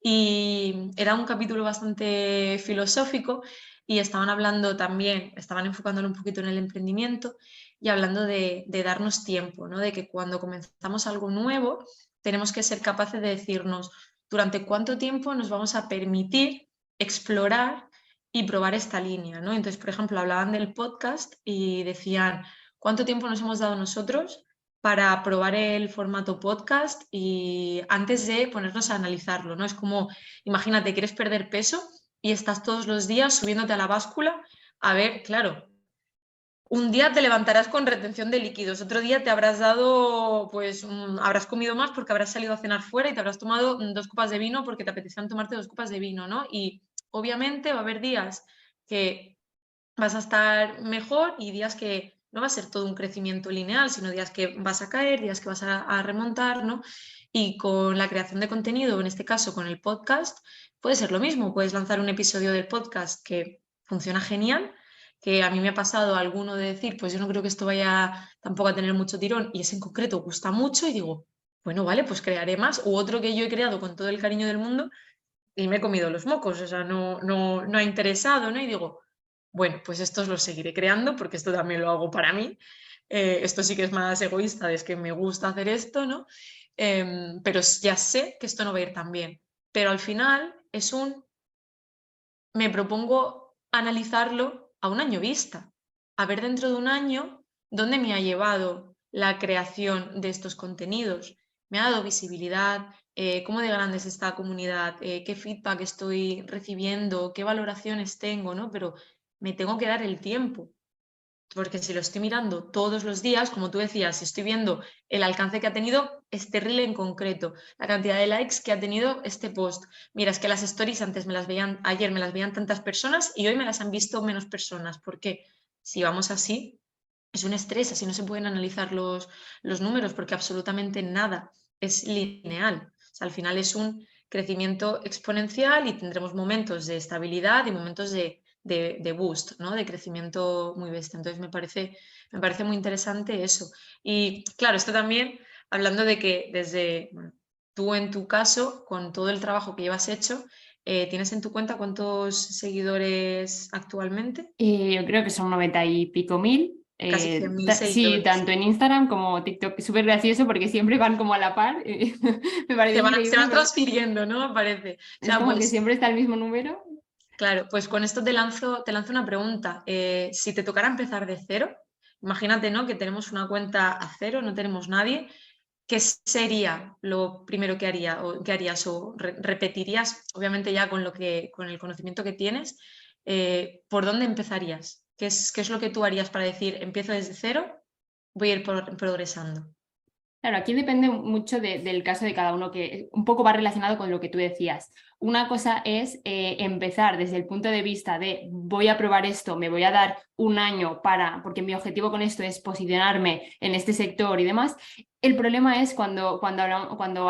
S1: Y era un capítulo bastante filosófico y estaban hablando también, estaban enfocándolo un poquito en el emprendimiento y hablando de darnos tiempo, ¿no? De que cuando comenzamos algo nuevo tenemos que ser capaces de decirnos durante cuánto tiempo nos vamos a permitir explorar y probar esta línea, ¿no? Entonces, por ejemplo, hablaban del podcast y decían cuánto tiempo nos hemos dado nosotros para probar el formato podcast y antes de ponernos a analizarlo, ¿no? Es como, imagínate, quieres perder peso y estás todos los días subiéndote a la báscula a ver, claro, un día te levantarás con retención de líquidos, otro día te habrás dado, pues habrás comido más porque habrás salido a cenar fuera y te habrás tomado 2 copas de vino porque te apetecían tomarte 2 copas de vino, ¿no? Y obviamente va a haber días que vas a estar mejor y días que no va a ser todo un crecimiento lineal, sino días que vas a caer, días que vas a remontar, ¿no? Y con la creación de contenido, en este caso con el podcast, puede ser lo mismo. Puedes lanzar un episodio del podcast que funciona genial, que a mí me ha pasado alguno de decir, pues yo no creo que esto vaya tampoco a tener mucho tirón y ese en concreto gusta mucho y digo, bueno, vale, pues crearé más. U otro que yo he creado con todo el cariño del mundo y me he comido los mocos, o sea, no ha interesado, ¿no? Y digo, bueno, pues estos los seguiré creando porque esto también lo hago para mí. Esto sí que es más egoísta, es que me gusta hacer esto, ¿no? Pero ya sé que esto no va a ir tan bien. Pero al final me propongo analizarlo a un año vista, a ver dentro de un año dónde me ha llevado la creación de estos contenidos. Me ha dado visibilidad, cómo de grande es esta comunidad, qué feedback estoy recibiendo, qué valoraciones tengo, ¿no? Pero me tengo que dar el tiempo. Porque si lo estoy mirando todos los días, como tú decías, si estoy viendo el alcance que ha tenido este reel en concreto, la cantidad de likes que ha tenido este post. Mira, es que las stories antes ayer me las veían tantas personas y hoy me las han visto menos personas. ¿Por qué? Si vamos así, es un estrés, así no se pueden analizar los números porque absolutamente nada es lineal. O sea, al final es un crecimiento exponencial y tendremos momentos de estabilidad y momentos de boost, ¿no? De crecimiento muy bestia. Entonces me parece muy interesante eso. Y claro, esto también hablando de que desde tú en tu caso, con todo el trabajo que llevas hecho, ¿tienes en tu cuenta cuántos seguidores actualmente?
S2: Yo creo que son 90 y pico mil.
S1: Casi 100.000
S2: Sí,
S1: seguidores.
S2: tanto en Instagram como TikTok. Es súper gracioso porque siempre van como a la par. Me parece
S1: Se
S2: increíble
S1: van
S2: porque
S1: transfiriendo, ¿no? Me parece. O
S2: es
S1: sea,
S2: como que
S1: pues
S2: siempre está el mismo número.
S1: claro, pues con esto te lanzo una pregunta. Si te tocara empezar de cero, imagínate, ¿no? Que tenemos una cuenta a cero, no tenemos nadie. ¿Qué sería lo primero que haría o que harías o repetirías, obviamente ya con con el conocimiento que tienes, ¿por dónde empezarías? Qué es lo que tú harías para decir empiezo desde cero, voy a ir progresando?
S2: Claro, aquí depende mucho del caso de cada uno, que un poco va relacionado con lo que tú decías. Una cosa es empezar desde el punto de vista de voy a probar esto, me voy a dar un año porque mi objetivo con esto es posicionarme en este sector y demás. El problema es cuando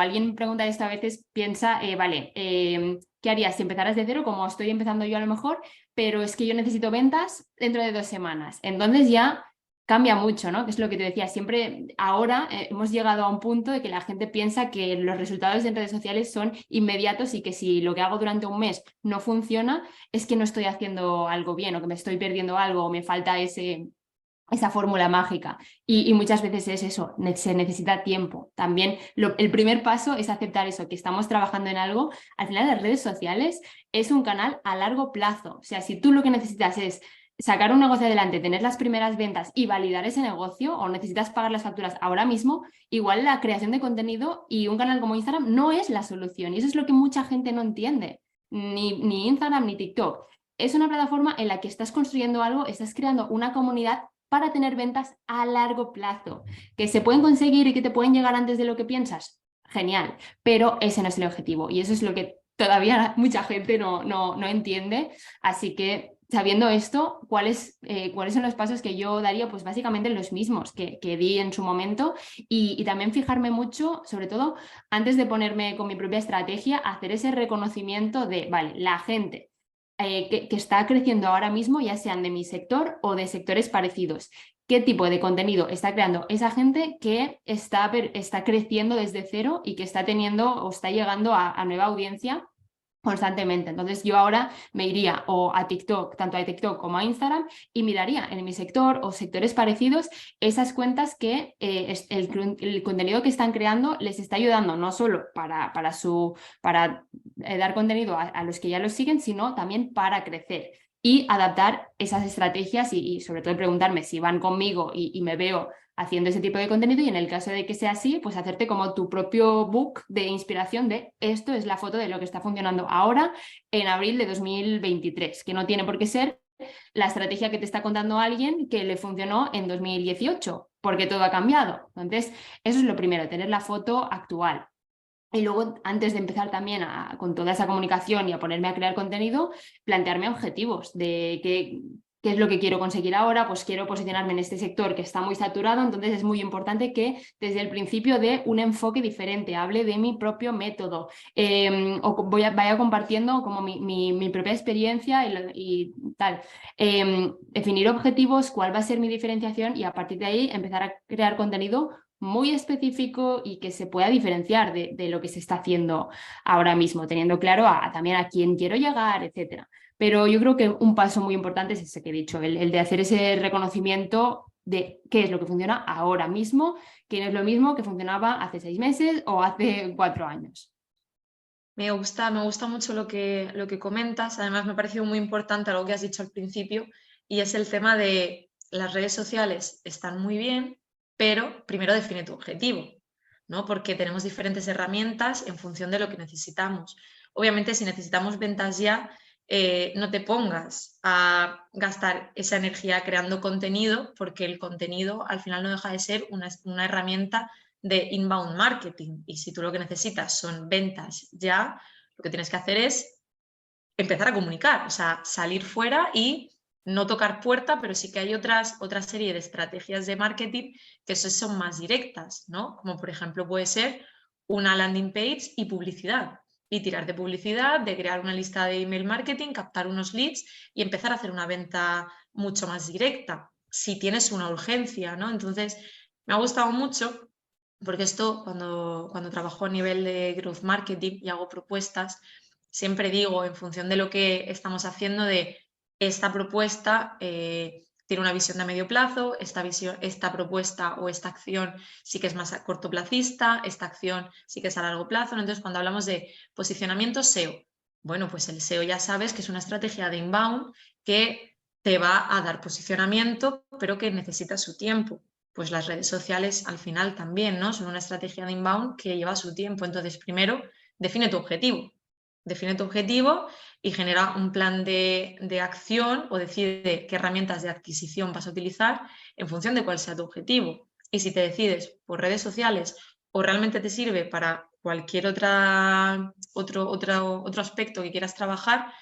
S2: alguien pregunta esto a veces piensa, vale, ¿qué harías si empezaras de cero, como estoy empezando yo a lo mejor? Pero es que yo necesito ventas dentro de 2 semanas. Entonces ya cambia mucho, ¿no? Que es lo que te decía, siempre ahora hemos llegado a un punto de que la gente piensa que los resultados en redes sociales son inmediatos y que si lo que hago durante un mes no funciona, es que no estoy haciendo algo bien o que me estoy perdiendo algo o me falta esa fórmula mágica. Y muchas veces es eso, se necesita tiempo. También el primer paso es aceptar eso, que estamos trabajando en algo. Al final las redes sociales es un canal a largo plazo. O sea, si tú lo que necesitas es sacar un negocio adelante, tener las primeras ventas y validar ese negocio o necesitas pagar las facturas ahora mismo, igual la creación de contenido y un canal como Instagram no es la solución. Y eso es lo que mucha gente no entiende. Ni Instagram ni TikTok. Es una plataforma en la que estás construyendo algo, estás creando una comunidad para tener ventas a largo plazo. ¿Que se pueden conseguir y que te pueden llegar antes de lo que piensas? Genial, pero ese no es el objetivo y eso es lo que todavía mucha gente no entiende. Así que sabiendo esto, ¿cuáles son los pasos que yo daría? Pues básicamente los mismos que di en su momento y también fijarme mucho, sobre todo antes de ponerme con mi propia estrategia, hacer ese reconocimiento de, vale, la gente que está creciendo ahora mismo, ya sean de mi sector o de sectores parecidos. ¿Qué tipo de contenido está creando esa gente que está creciendo desde cero y que está teniendo o está llegando a nueva audiencia constantemente? Entonces yo ahora me iría o a TikTok, tanto a TikTok como a Instagram, y miraría en mi sector o sectores parecidos esas cuentas que el contenido que están creando les está ayudando no solo para dar contenido a los que ya los siguen, sino también para crecer y adaptar esas estrategias y sobre todo preguntarme si van conmigo y me veo haciendo ese tipo de contenido y en el caso de que sea así, pues hacerte como tu propio book de inspiración de esto es la foto de lo que está funcionando ahora en abril de 2023, que no tiene por qué ser la estrategia que te está contando alguien que le funcionó en 2018, porque todo ha cambiado. Entonces, eso es lo primero, tener la foto actual. Y luego, antes de empezar también con toda esa comunicación y a ponerme a crear contenido, plantearme objetivos de qué es lo que quiero conseguir ahora. Pues quiero posicionarme en este sector que está muy saturado, entonces es muy importante que desde el principio dé un enfoque diferente, hable de mi propio método o vaya compartiendo como mi propia experiencia y tal. Definir objetivos, cuál va a ser mi diferenciación y a partir de ahí empezar a crear contenido muy específico y que se pueda diferenciar de lo que se está haciendo ahora mismo, teniendo claro también a quién quiero llegar, etcétera. Pero yo creo que un paso muy importante es ese que he dicho, el de hacer ese reconocimiento de qué es lo que funciona ahora mismo, que no es lo mismo que funcionaba hace 6 meses o hace 4 años.
S1: Me gusta mucho lo que comentas. Además, me ha parecido muy importante algo que has dicho al principio, y es el tema de las redes sociales están muy bien, pero primero define tu objetivo, ¿no? Porque tenemos diferentes herramientas en función de lo que necesitamos. Obviamente, si necesitamos ventas ya, no te pongas a gastar esa energía creando contenido, porque el contenido al final no deja de ser una herramienta de inbound marketing. Y si tú lo que necesitas son ventas ya, lo que tienes que hacer es empezar a comunicar, o sea, salir fuera y no tocar puerta, pero sí que hay otra serie de estrategias de marketing que son más directas, ¿no? Como por ejemplo puede ser una landing page y publicidad. Y tirar de publicidad, de crear una lista de email marketing, captar unos leads y empezar a hacer una venta mucho más directa, si tienes una urgencia, ¿no? Entonces, me ha gustado mucho porque esto, cuando trabajo a nivel de growth marketing y hago propuestas, siempre digo, en función de lo que estamos haciendo, de esta propuesta tiene una visión de medio plazo, esta propuesta o esta acción sí que es más a cortoplacista, esta acción sí que es a largo plazo, ¿no? Entonces, cuando hablamos de posicionamiento SEO, bueno, pues el SEO ya sabes que es una estrategia de inbound que te va a dar posicionamiento, pero que necesita su tiempo. Pues las redes sociales al final también, ¿no? Son una estrategia de inbound que lleva su tiempo. Entonces, primero, define tu objetivo. Define tu objetivo y genera un plan de acción o decide qué herramientas de adquisición vas a utilizar en función de cuál sea tu objetivo. Y si te decides por redes sociales o realmente te sirve para cualquier otro aspecto que quieras trabajar,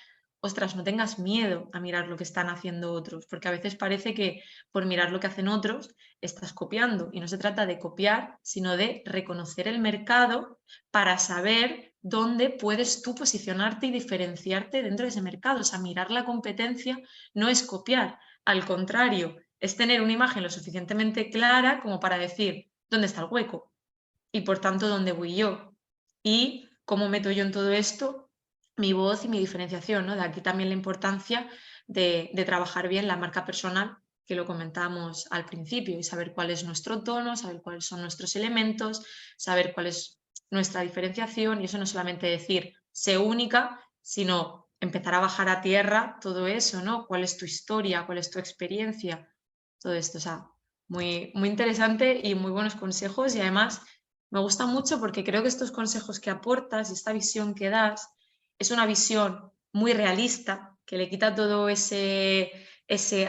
S1: ostras, no tengas miedo a mirar lo que están haciendo otros, porque a veces parece que por mirar lo que hacen otros estás copiando y no se trata de copiar, sino de reconocer el mercado para saber dónde puedes tú posicionarte y diferenciarte dentro de ese mercado. O sea, mirar la competencia no es copiar, al contrario, es tener una imagen lo suficientemente clara como para decir dónde está el hueco y por tanto dónde voy yo y cómo meto yo en todo esto mi voz y mi diferenciación, ¿no? De aquí también la importancia de trabajar bien la marca personal, que lo comentábamos al principio, y saber cuál es nuestro tono, saber cuáles son nuestros elementos, saber cuál es nuestra diferenciación, y eso no solamente decir sé única, sino empezar a bajar a tierra todo eso, ¿no? ¿Cuál es tu historia? ¿Cuál es tu experiencia? Todo esto, o sea, muy, muy interesante y muy buenos consejos, y además me gusta mucho porque creo que estos consejos que aportas y esta visión que das es una visión muy realista, que le quita todo ese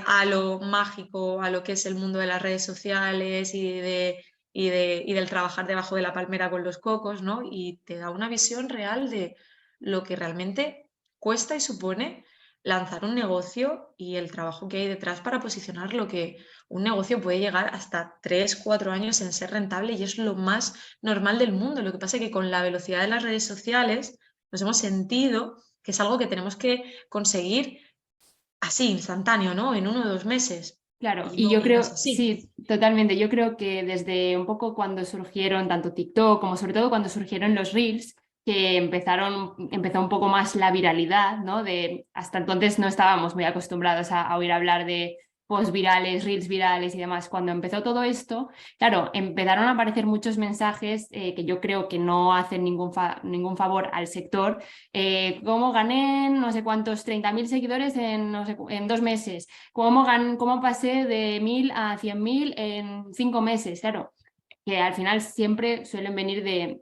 S1: halo mágico a lo que es el mundo de las redes sociales y del trabajar debajo de la palmera con los cocos, ¿no? Y te da una visión real de lo que realmente cuesta y supone lanzar un negocio y el trabajo que hay detrás para posicionar lo que un negocio puede llegar hasta 3, 4 años en ser rentable y es lo más normal del mundo. Lo que pasa es que con la velocidad de las redes sociales nos hemos sentido que es algo que tenemos que conseguir así, instantáneo, ¿no? En 1 o 2 meses.
S2: Claro,
S1: Y
S2: y
S1: no,
S2: yo
S1: y no es
S2: creo,
S1: así.
S2: sí, totalmente. Yo creo que desde un poco cuando surgieron tanto TikTok como sobre todo cuando surgieron los Reels, que empezó un poco más la viralidad, ¿no? Hasta entonces no estábamos muy acostumbrados a oír hablar de post virales, Reels virales y demás. Cuando empezó todo esto, claro, empezaron a aparecer muchos mensajes que yo creo que no hacen ningún favor al sector. ¿Cómo gané no sé cuántos 30.000 seguidores en, no sé, en 2 meses? ¿Cómo pasé de 1.000 a 100.000 en 5 meses? Claro, que al final siempre suelen venir de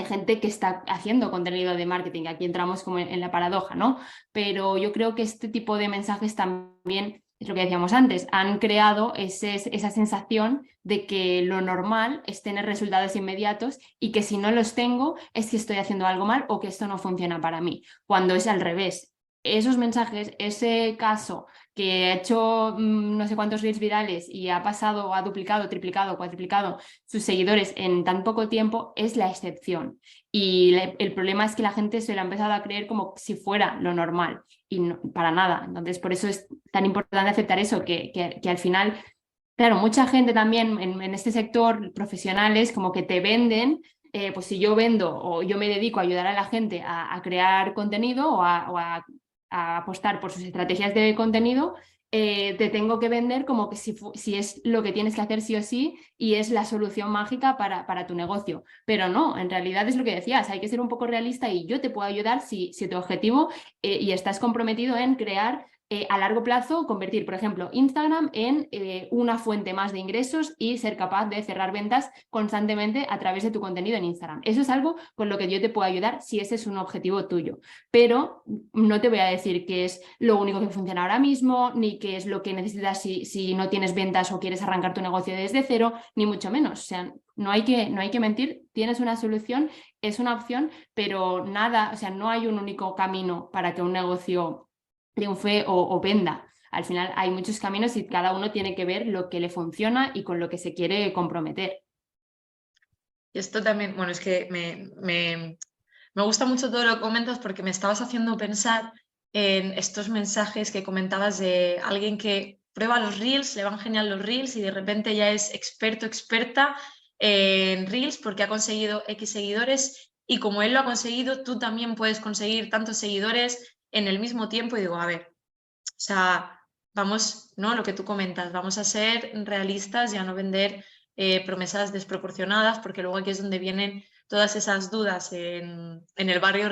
S2: gente que está haciendo contenido de marketing. Aquí entramos como en la paradoja, ¿no? Pero yo creo que este tipo de mensajes también, es lo que decíamos antes, han creado esa sensación de que lo normal es tener resultados inmediatos y que si no los tengo es que estoy haciendo algo mal o que esto no funciona para mí, cuando es al revés. Esos mensajes, ese caso que ha hecho no sé cuántos reels virales y ha pasado, ha duplicado, triplicado, cuatriplicado sus seguidores en tan poco tiempo, es la excepción. Y el problema es que la gente se lo ha empezado a creer como si fuera lo normal y no, para nada. Entonces, por eso es tan importante aceptar eso, que al final, claro, mucha gente también en este sector, profesionales, como que te venden. Pues si yo vendo o yo me dedico a ayudar a la gente a crear contenido a apostar por sus estrategias de contenido, te tengo que vender como que si es lo que tienes que hacer sí o sí y es la solución mágica para tu negocio. Pero no, en realidad es lo que decías, hay que ser un poco realista y yo te puedo ayudar si tu objetivo y estás comprometido en crear a largo plazo convertir, por ejemplo, Instagram en una fuente más de ingresos y ser capaz de cerrar ventas constantemente a través de tu contenido en Instagram. Eso es algo con lo que yo te puedo ayudar si ese es un objetivo tuyo, pero no te voy a decir que es lo único que funciona ahora mismo, ni que es lo que necesitas si no tienes ventas o quieres arrancar tu negocio desde cero, ni mucho menos. O sea, no hay que mentir, tienes una solución, es una opción, pero nada, o sea, no hay un único camino para que un negocio triunfe o venda. Al final hay muchos caminos y cada uno tiene que ver lo que le funciona y con lo que se quiere comprometer.
S1: Y esto también, bueno, es que me gusta mucho todo lo que comentas porque me estabas haciendo pensar en estos mensajes que comentabas de alguien que prueba los reels, le van genial los reels y de repente ya es experto, experta en reels porque ha conseguido X seguidores y como él lo ha conseguido, tú también puedes conseguir tantos seguidores en el mismo tiempo y digo, a ver, o sea, vamos, ¿no? Lo que tú comentas, vamos a ser realistas y a no vender promesas desproporcionadas, porque luego aquí es donde vienen todas esas dudas en el barrio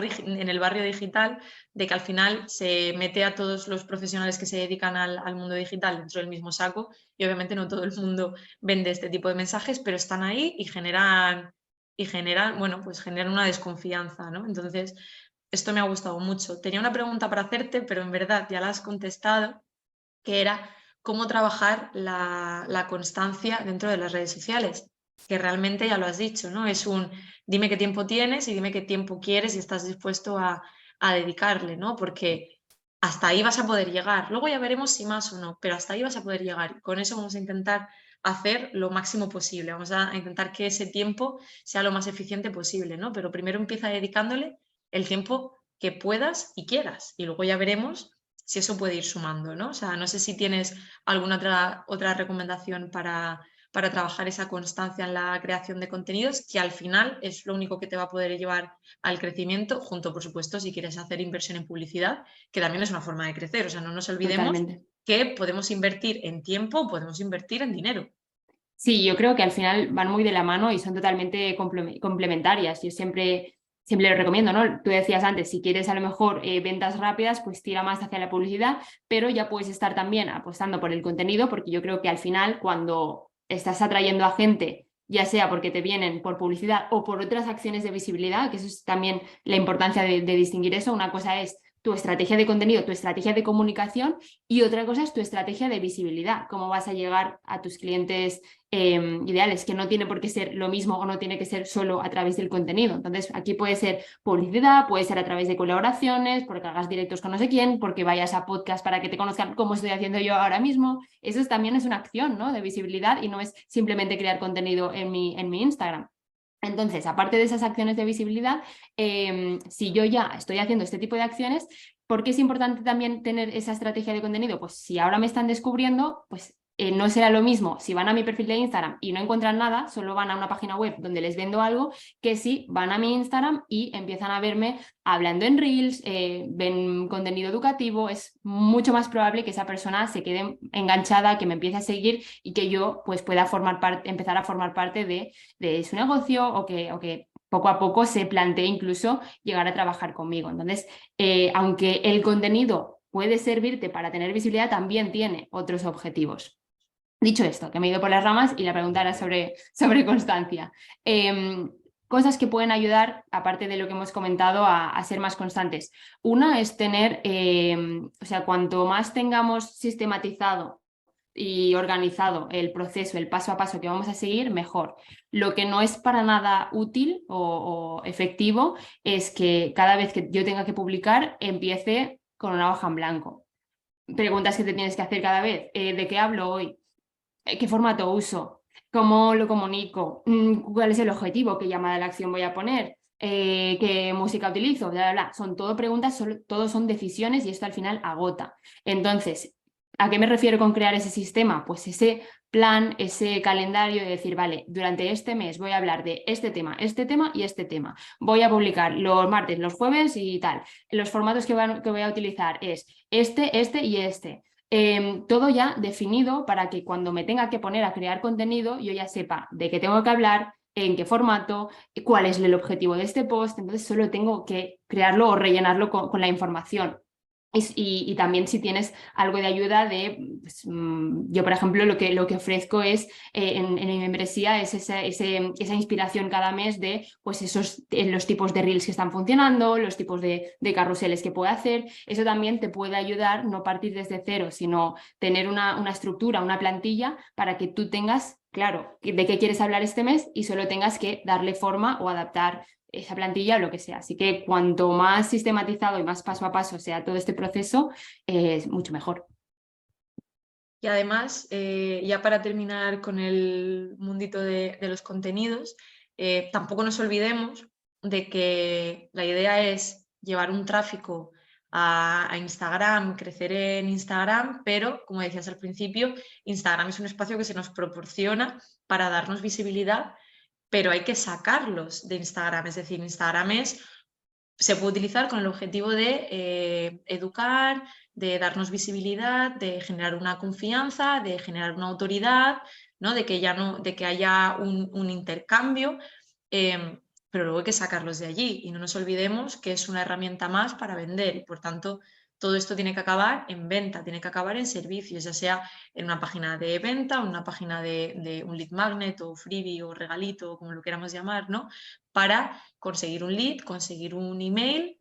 S1: digital, de que al final se mete a todos los profesionales que se dedican al mundo digital dentro del mismo saco y obviamente no todo el mundo vende este tipo de mensajes, pero están ahí y generan, bueno, pues generan una desconfianza, ¿no? Entonces, esto me ha gustado mucho. Tenía una pregunta para hacerte, pero en verdad ya la has contestado, que era cómo trabajar la constancia dentro de las redes sociales, que realmente ya lo has dicho, ¿no? Es un dime qué tiempo tienes y dime qué tiempo quieres y estás dispuesto a dedicarle, ¿no? Porque hasta ahí vas a poder llegar. Luego ya veremos si más o no, pero hasta ahí vas a poder llegar. Con eso vamos a intentar hacer lo máximo posible. Vamos a intentar que ese tiempo sea lo más eficiente posible, ¿no? Pero primero empieza dedicándole el tiempo que puedas y quieras. Y luego ya veremos si eso puede ir sumando, ¿no? O sea, no sé si tienes alguna otra recomendación para trabajar esa constancia en la creación de contenidos, que al final es lo único que te va a poder llevar al crecimiento, junto, por supuesto, si quieres hacer inversión en publicidad, que también es una forma de crecer. O sea, no nos olvidemos
S2: Totalmente.
S1: que podemos invertir en tiempo, podemos invertir en dinero.
S2: Sí, yo creo que al final van muy de la mano y son totalmente complementarias. Yo siempre lo recomiendo, ¿no? Tú decías antes, si quieres a lo mejor ventas rápidas, pues tira más hacia la publicidad, pero ya puedes estar también apostando por el contenido, porque yo creo que al final cuando estás atrayendo a gente, ya sea porque te vienen por publicidad o por otras acciones de visibilidad, que eso es también la importancia de distinguir eso. Una cosa es tu estrategia de contenido, tu estrategia de comunicación y otra cosa es tu estrategia de visibilidad, cómo vas a llegar a tus clientes ideales, que no tiene por qué ser lo mismo o no tiene que ser solo a través del contenido. Entonces, aquí puede ser publicidad, puede ser a través de colaboraciones, porque hagas directos con no sé quién, porque vayas a podcast para que te conozcan como estoy haciendo yo ahora mismo. Eso también es una acción, ¿no? De visibilidad y no es simplemente crear contenido en mi Instagram. Entonces, aparte de esas acciones de visibilidad, si yo ya estoy haciendo este tipo de acciones, ¿por qué es importante también tener esa estrategia de contenido? Pues si ahora me están descubriendo, pues no será lo mismo si van a mi perfil de Instagram y no encuentran nada, solo van a una página web donde les vendo algo, que si van a mi Instagram y empiezan a verme hablando en Reels, ven contenido educativo, es mucho más probable que esa persona se quede enganchada, que me empiece a seguir y que yo pues pueda empezar a formar parte de su negocio o que poco a poco se plantee incluso llegar a trabajar conmigo. Entonces, aunque el contenido puede servirte para tener visibilidad, también tiene otros objetivos. Dicho esto, que me he ido por las ramas y la pregunta era sobre constancia. Cosas que pueden ayudar, aparte de lo que hemos comentado, a ser más constantes. Una es tener, o sea, cuanto más tengamos sistematizado y organizado el proceso, el paso a paso que vamos a seguir, mejor. Lo que no es para nada útil o efectivo es que cada vez que yo tenga que publicar empiece con una hoja en blanco. Preguntas que te tienes que hacer cada vez. ¿De qué hablo hoy? ¿Qué formato uso? ¿Cómo lo comunico? ¿Cuál es el objetivo? ¿Qué llamada a la acción voy a poner? ¿Qué música utilizo? Bla, bla, bla. Son todo preguntas, todo son decisiones y esto al final agota. Entonces, ¿a qué me refiero con crear ese sistema? Pues ese plan, ese calendario de decir, vale, durante este mes voy a hablar de este tema y este tema. Voy a publicar los martes, los jueves y tal. Los formatos que voy a utilizar es este y este. Todo ya definido para que cuando me tenga que poner a crear contenido yo ya sepa de qué tengo que hablar, en qué formato, cuál es el objetivo de este post. Entonces solo tengo que crearlo o rellenarlo con la información. Y también si tienes algo de ayuda pues, yo por ejemplo lo que ofrezco es en mi membresía es esa inspiración cada mes de pues los tipos de reels que están funcionando, los tipos de carruseles que puedo hacer. Eso también te puede ayudar no partir desde cero, sino tener una estructura, una plantilla para que tú tengas claro de qué quieres hablar este mes y solo tengas que darle forma o adaptar esa plantilla o lo que sea. Así que cuanto más sistematizado y más paso a paso sea todo este proceso, es mucho mejor.
S1: Y además, ya para terminar con el mundito de los contenidos, tampoco nos olvidemos de que la idea es llevar un tráfico a Instagram, crecer en Instagram, pero como decías al principio, Instagram es un espacio que se nos proporciona para darnos visibilidad, pero hay que sacarlos de Instagram. Es decir, se puede utilizar con el objetivo de educar, de darnos visibilidad, de generar una confianza, de generar una autoridad, ¿no? De que ya no, de que haya un intercambio, pero luego hay que sacarlos de allí y no nos olvidemos que es una herramienta más para vender y por tanto todo esto tiene que acabar en venta, tiene que acabar en servicios, ya sea en una página de venta, una página de un lead magnet o freebie o regalito, como lo queramos llamar, ¿no? Para conseguir un lead, conseguir un email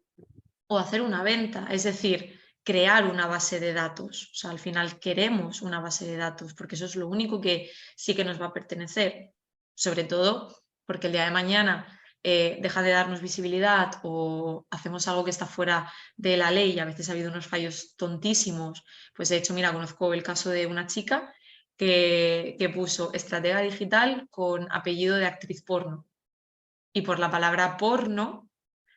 S1: o hacer una venta, es decir, crear una base de datos. O sea, al final queremos una base de datos porque eso es lo único que sí que nos va a pertenecer, sobre todo porque el día de mañana deja de darnos visibilidad o hacemos algo que está fuera de la ley y a veces ha habido unos fallos tontísimos. Pues de hecho, mira, conozco el caso de una chica que puso estratega digital con apellido de actriz porno y por la palabra porno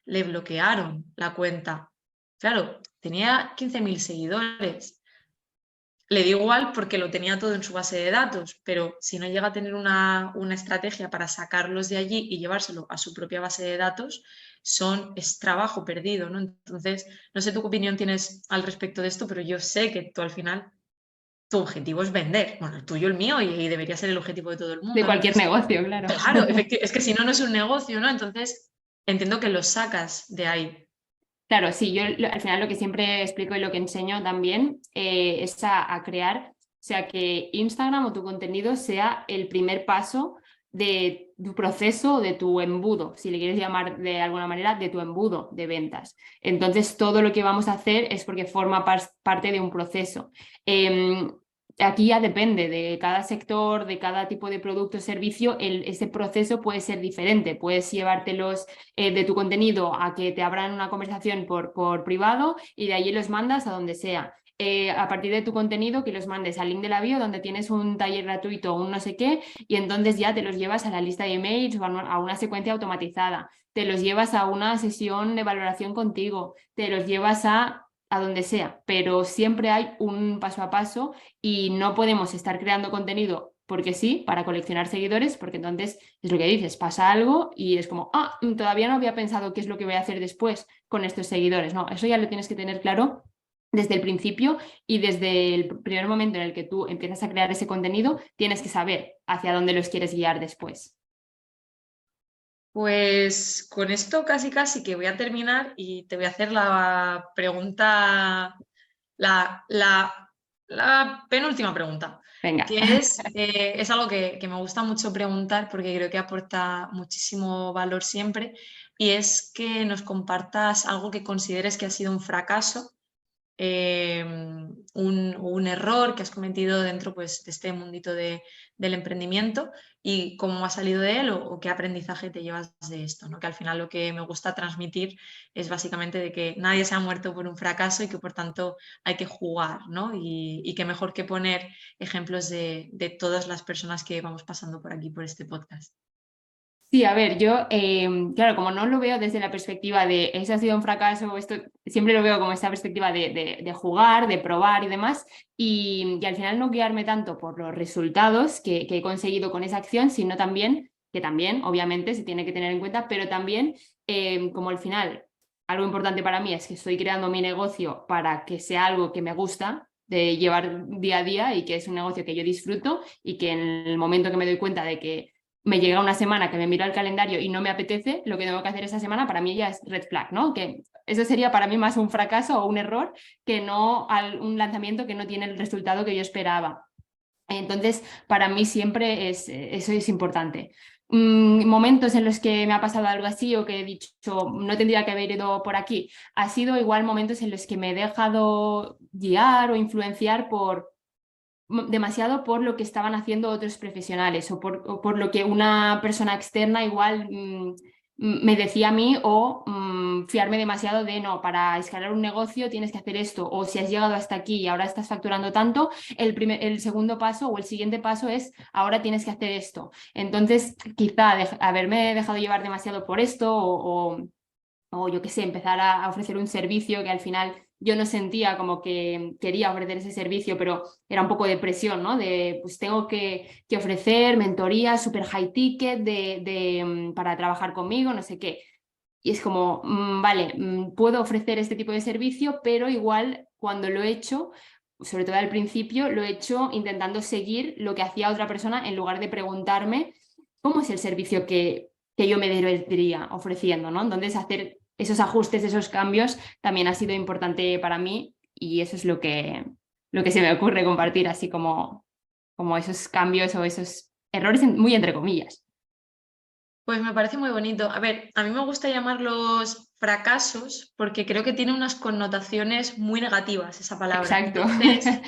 S1: le bloquearon la cuenta. Claro, tenía 15.000 seguidores. Le dio igual porque lo tenía todo en su base de datos, pero si no llega a tener una estrategia para sacarlos de allí y llevárselo a su propia base de datos, es trabajo perdido, ¿no? Entonces, no sé tú qué opinión tienes al respecto de esto, pero yo sé que tú al final, tu objetivo es vender. Bueno, el tuyo, el mío, y debería ser el objetivo de todo el
S2: De
S1: mundo, ¿no?
S2: cualquier
S1: Entonces,
S2: negocio, claro.
S1: claro, es que si no, no es un negocio, ¿no? Entonces, entiendo que lo sacas de ahí.
S2: Claro, sí, yo al final lo que siempre explico y lo que enseño también es a crear, o sea, que Instagram o tu contenido sea el primer paso de tu proceso, de tu embudo, si le quieres llamar de alguna manera, de tu embudo de ventas. Entonces, todo lo que vamos a hacer es porque forma parte de un proceso. Aquí ya depende de cada sector, de cada tipo de producto o servicio, ese proceso puede ser diferente. Puedes llevártelos de tu contenido a que te abran una conversación por privado y de allí los mandas a donde sea. A partir de tu contenido que los mandes al link de la bio donde tienes un taller gratuito o un no sé qué y entonces ya te los llevas a la lista de emails o a una secuencia automatizada, te los llevas a una sesión de valoración contigo, te los llevas a donde sea, pero siempre hay un paso a paso y no podemos estar creando contenido porque sí, para coleccionar seguidores, porque entonces es lo que dices, pasa algo y es como, todavía no había pensado qué es lo que voy a hacer después con estos seguidores. No, eso ya lo tienes que tener claro desde el principio y desde el primer momento en el que tú empiezas a crear ese contenido, tienes que saber hacia dónde los quieres guiar después.
S1: Pues con esto casi casi que voy a terminar y te voy a hacer la pregunta, la penúltima pregunta,
S2: Venga.
S1: que es algo que me gusta mucho preguntar porque creo que aporta muchísimo valor siempre y es que nos compartas algo que consideres que ha sido un fracaso, un error que has cometido dentro pues, de este mundito del emprendimiento y cómo has salido de él o qué aprendizaje te llevas de esto, ¿no? Que al final lo que me gusta transmitir es básicamente de que nadie se ha muerto por un fracaso y que por tanto hay que jugar, ¿no? Y qué mejor que poner ejemplos de todas las personas que vamos pasando por aquí, por este podcast.
S2: Sí, a ver, yo, claro, como no lo veo desde la perspectiva de ese ha sido un fracaso, esto siempre lo veo como esta perspectiva de jugar, de probar y demás, y al final no guiarme tanto por los resultados que he conseguido con esa acción, sino también, que también, obviamente, se tiene que tener en cuenta, pero también, como al final, algo importante para mí es que estoy creando mi negocio para que sea algo que me gusta de llevar día a día y que es un negocio que yo disfruto y que en el momento que me doy cuenta de que me llega una semana que me miro al calendario y no me apetece, lo que tengo que hacer esa semana para mí ya es red flag, ¿no? Que eso sería para mí más un fracaso o un error que no un lanzamiento que no tiene el resultado que yo esperaba. Entonces, para mí siempre eso es importante. Momentos en los que me ha pasado algo así o que he dicho no tendría que haber ido por aquí, ha sido igual momentos en los que me he dejado guiar o influenciar demasiado por lo que estaban haciendo otros profesionales o por lo que una persona externa igual me decía a mí o fiarme demasiado de no, para escalar un negocio tienes que hacer esto o si has llegado hasta aquí y ahora estás facturando tanto, el segundo paso o el siguiente paso es ahora tienes que hacer esto. Entonces, quizá haberme dejado llevar demasiado por esto o yo qué sé, empezar a ofrecer un servicio que al final yo no sentía como que quería ofrecer ese servicio, pero era un poco de presión, ¿no? De, pues tengo que ofrecer mentorías super high ticket para trabajar conmigo, no sé qué. Y es como, vale, puedo ofrecer este tipo de servicio, pero igual cuando lo he hecho, sobre todo al principio, lo he hecho intentando seguir lo que hacía otra persona en lugar de preguntarme cómo es el servicio que yo me divertiría ofreciendo, ¿no? Entonces, hacer esos ajustes, esos cambios, también ha sido importante para mí y eso es lo que se me ocurre compartir, así como esos cambios o esos errores, muy entre comillas.
S1: Pues me parece muy bonito. A ver, a mí me gusta llamarlos fracasos porque creo que tiene unas connotaciones muy negativas esa palabra.
S2: Exacto.
S1: Entonces,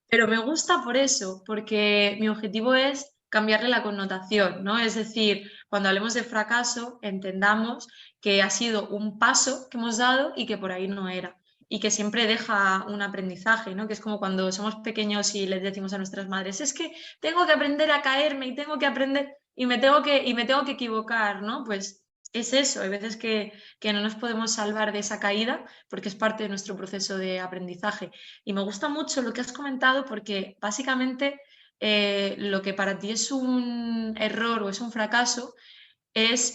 S1: pero me gusta por eso, porque mi objetivo es cambiarle la connotación, ¿no? Es decir, cuando hablemos de fracaso, entendamos que ha sido un paso que hemos dado y que por ahí no era. Y que siempre deja un aprendizaje, ¿no? Que es como cuando somos pequeños y les decimos a nuestras madres, es que tengo que aprender a caerme y tengo que aprender y me tengo que equivocar, ¿no? Pues es eso, hay veces que no nos podemos salvar de esa caída porque es parte de nuestro proceso de aprendizaje. Y me gusta mucho lo que has comentado porque básicamente lo que para ti es un error o es un fracaso es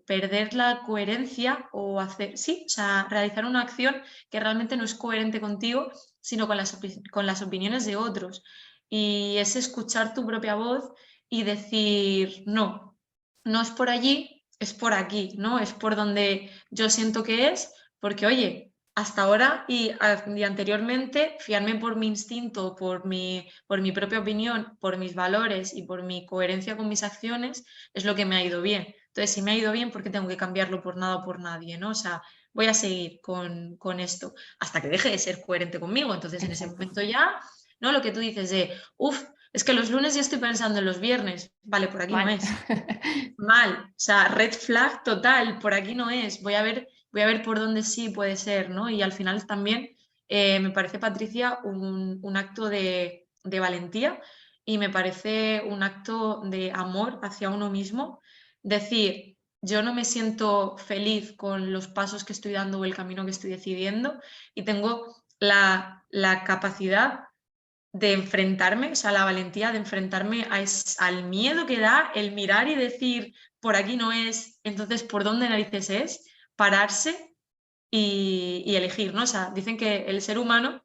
S1: perder la coherencia o hacer, sí, o sea, realizar una acción que realmente no es coherente contigo, sino con las opiniones de otros. Y es escuchar tu propia voz y decir, no, no es por allí, es por aquí, ¿no? Es por donde yo siento que es, porque oye, hasta ahora y anteriormente, fiarme por mi instinto, por mi propia opinión, por mis valores y por mi coherencia con mis acciones, es lo que me ha ido bien. Entonces, si me ha ido bien, ¿por qué tengo que cambiarlo por nada o por nadie, ¿no? O sea, voy a seguir con esto hasta que deje de ser coherente conmigo. Entonces, en ese
S2: Exacto.
S1: momento ya, ¿no? Lo que tú dices de, uff, es que los lunes ya estoy pensando en los viernes. Vale, por aquí no
S2: Mal.
S1: es. Mal. O sea, red flag total, por aquí no es. Voy a ver por dónde sí puede ser, ¿no? Y al final también me parece, Patricia, un acto de valentía y me parece un acto de amor hacia uno mismo. Decir, yo no me siento feliz con los pasos que estoy dando o el camino que estoy decidiendo y tengo la capacidad de enfrentarme, o sea, la valentía de enfrentarme al miedo que da el mirar y decir, por aquí no es, entonces, ¿por dónde narices es? Pararse y elegir, ¿no? O sea, dicen que el ser humano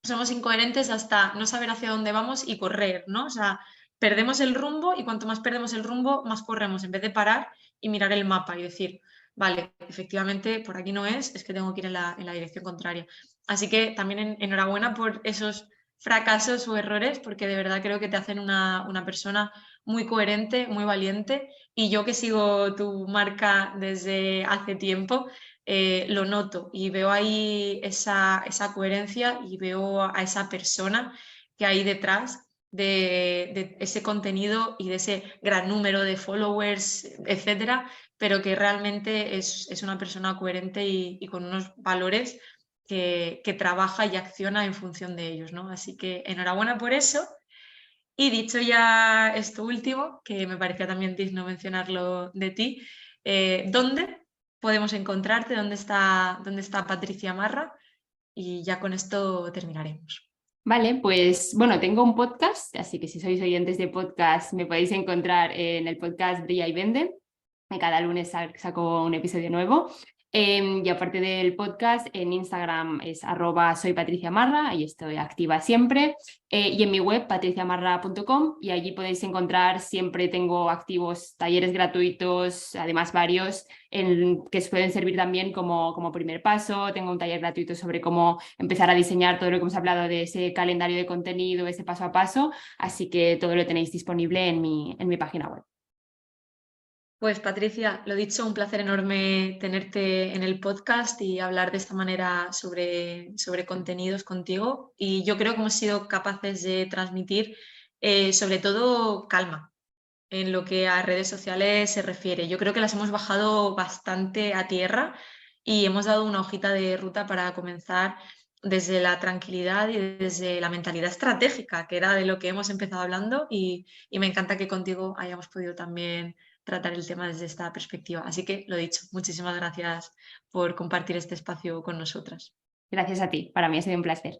S1: somos incoherentes hasta no saber hacia dónde vamos y correr, ¿no? O sea, perdemos el rumbo y cuanto más perdemos el rumbo, más corremos, en vez de parar y mirar el mapa y decir, vale, efectivamente, por aquí no es que tengo que ir en la dirección contraria. Así que también enhorabuena por esos fracasos o errores, porque de verdad creo que te hacen una persona muy coherente, muy valiente. Y yo que sigo tu marca desde hace tiempo, lo noto y veo ahí esa coherencia y veo a esa persona que hay detrás de ese contenido y de ese gran número de followers, etcétera, pero que realmente es una persona coherente y con unos valores que trabaja y acciona en función de ellos, ¿no? Así que enhorabuena por eso. Y dicho ya esto último, que me parecía también digno mencionarlo de ti, ¿dónde podemos encontrarte? ¿Dónde está Patricia Marra? Y ya con esto terminaremos.
S2: Vale, pues bueno, tengo un podcast, así que si sois oyentes de podcast me podéis encontrar en el podcast Brilla y Vende. Cada lunes saco un episodio nuevo. Y aparte del podcast, en Instagram es @soypatriciamarra, ahí estoy activa siempre. Y en mi web, patriciamarra.com, y allí podéis encontrar, siempre tengo activos talleres gratuitos, además varios, que os pueden servir también como primer paso. Tengo un taller gratuito sobre cómo empezar a diseñar todo lo que hemos hablado de ese calendario de contenido, ese paso a paso, así que todo lo tenéis disponible en mi página web.
S1: Pues Patricia, lo dicho, un placer enorme tenerte en el podcast y hablar de esta manera sobre contenidos contigo. Y yo creo que hemos sido capaces de transmitir sobre todo calma en lo que a redes sociales se refiere. Yo creo que las hemos bajado bastante a tierra y hemos dado una hojita de ruta para comenzar desde la tranquilidad y desde la mentalidad estratégica, que era de lo que hemos empezado hablando, y me encanta que contigo hayamos podido también tratar el tema desde esta perspectiva. Así que lo dicho, muchísimas gracias por compartir este espacio con nosotras.
S2: Gracias a ti, para mí ha sido un placer.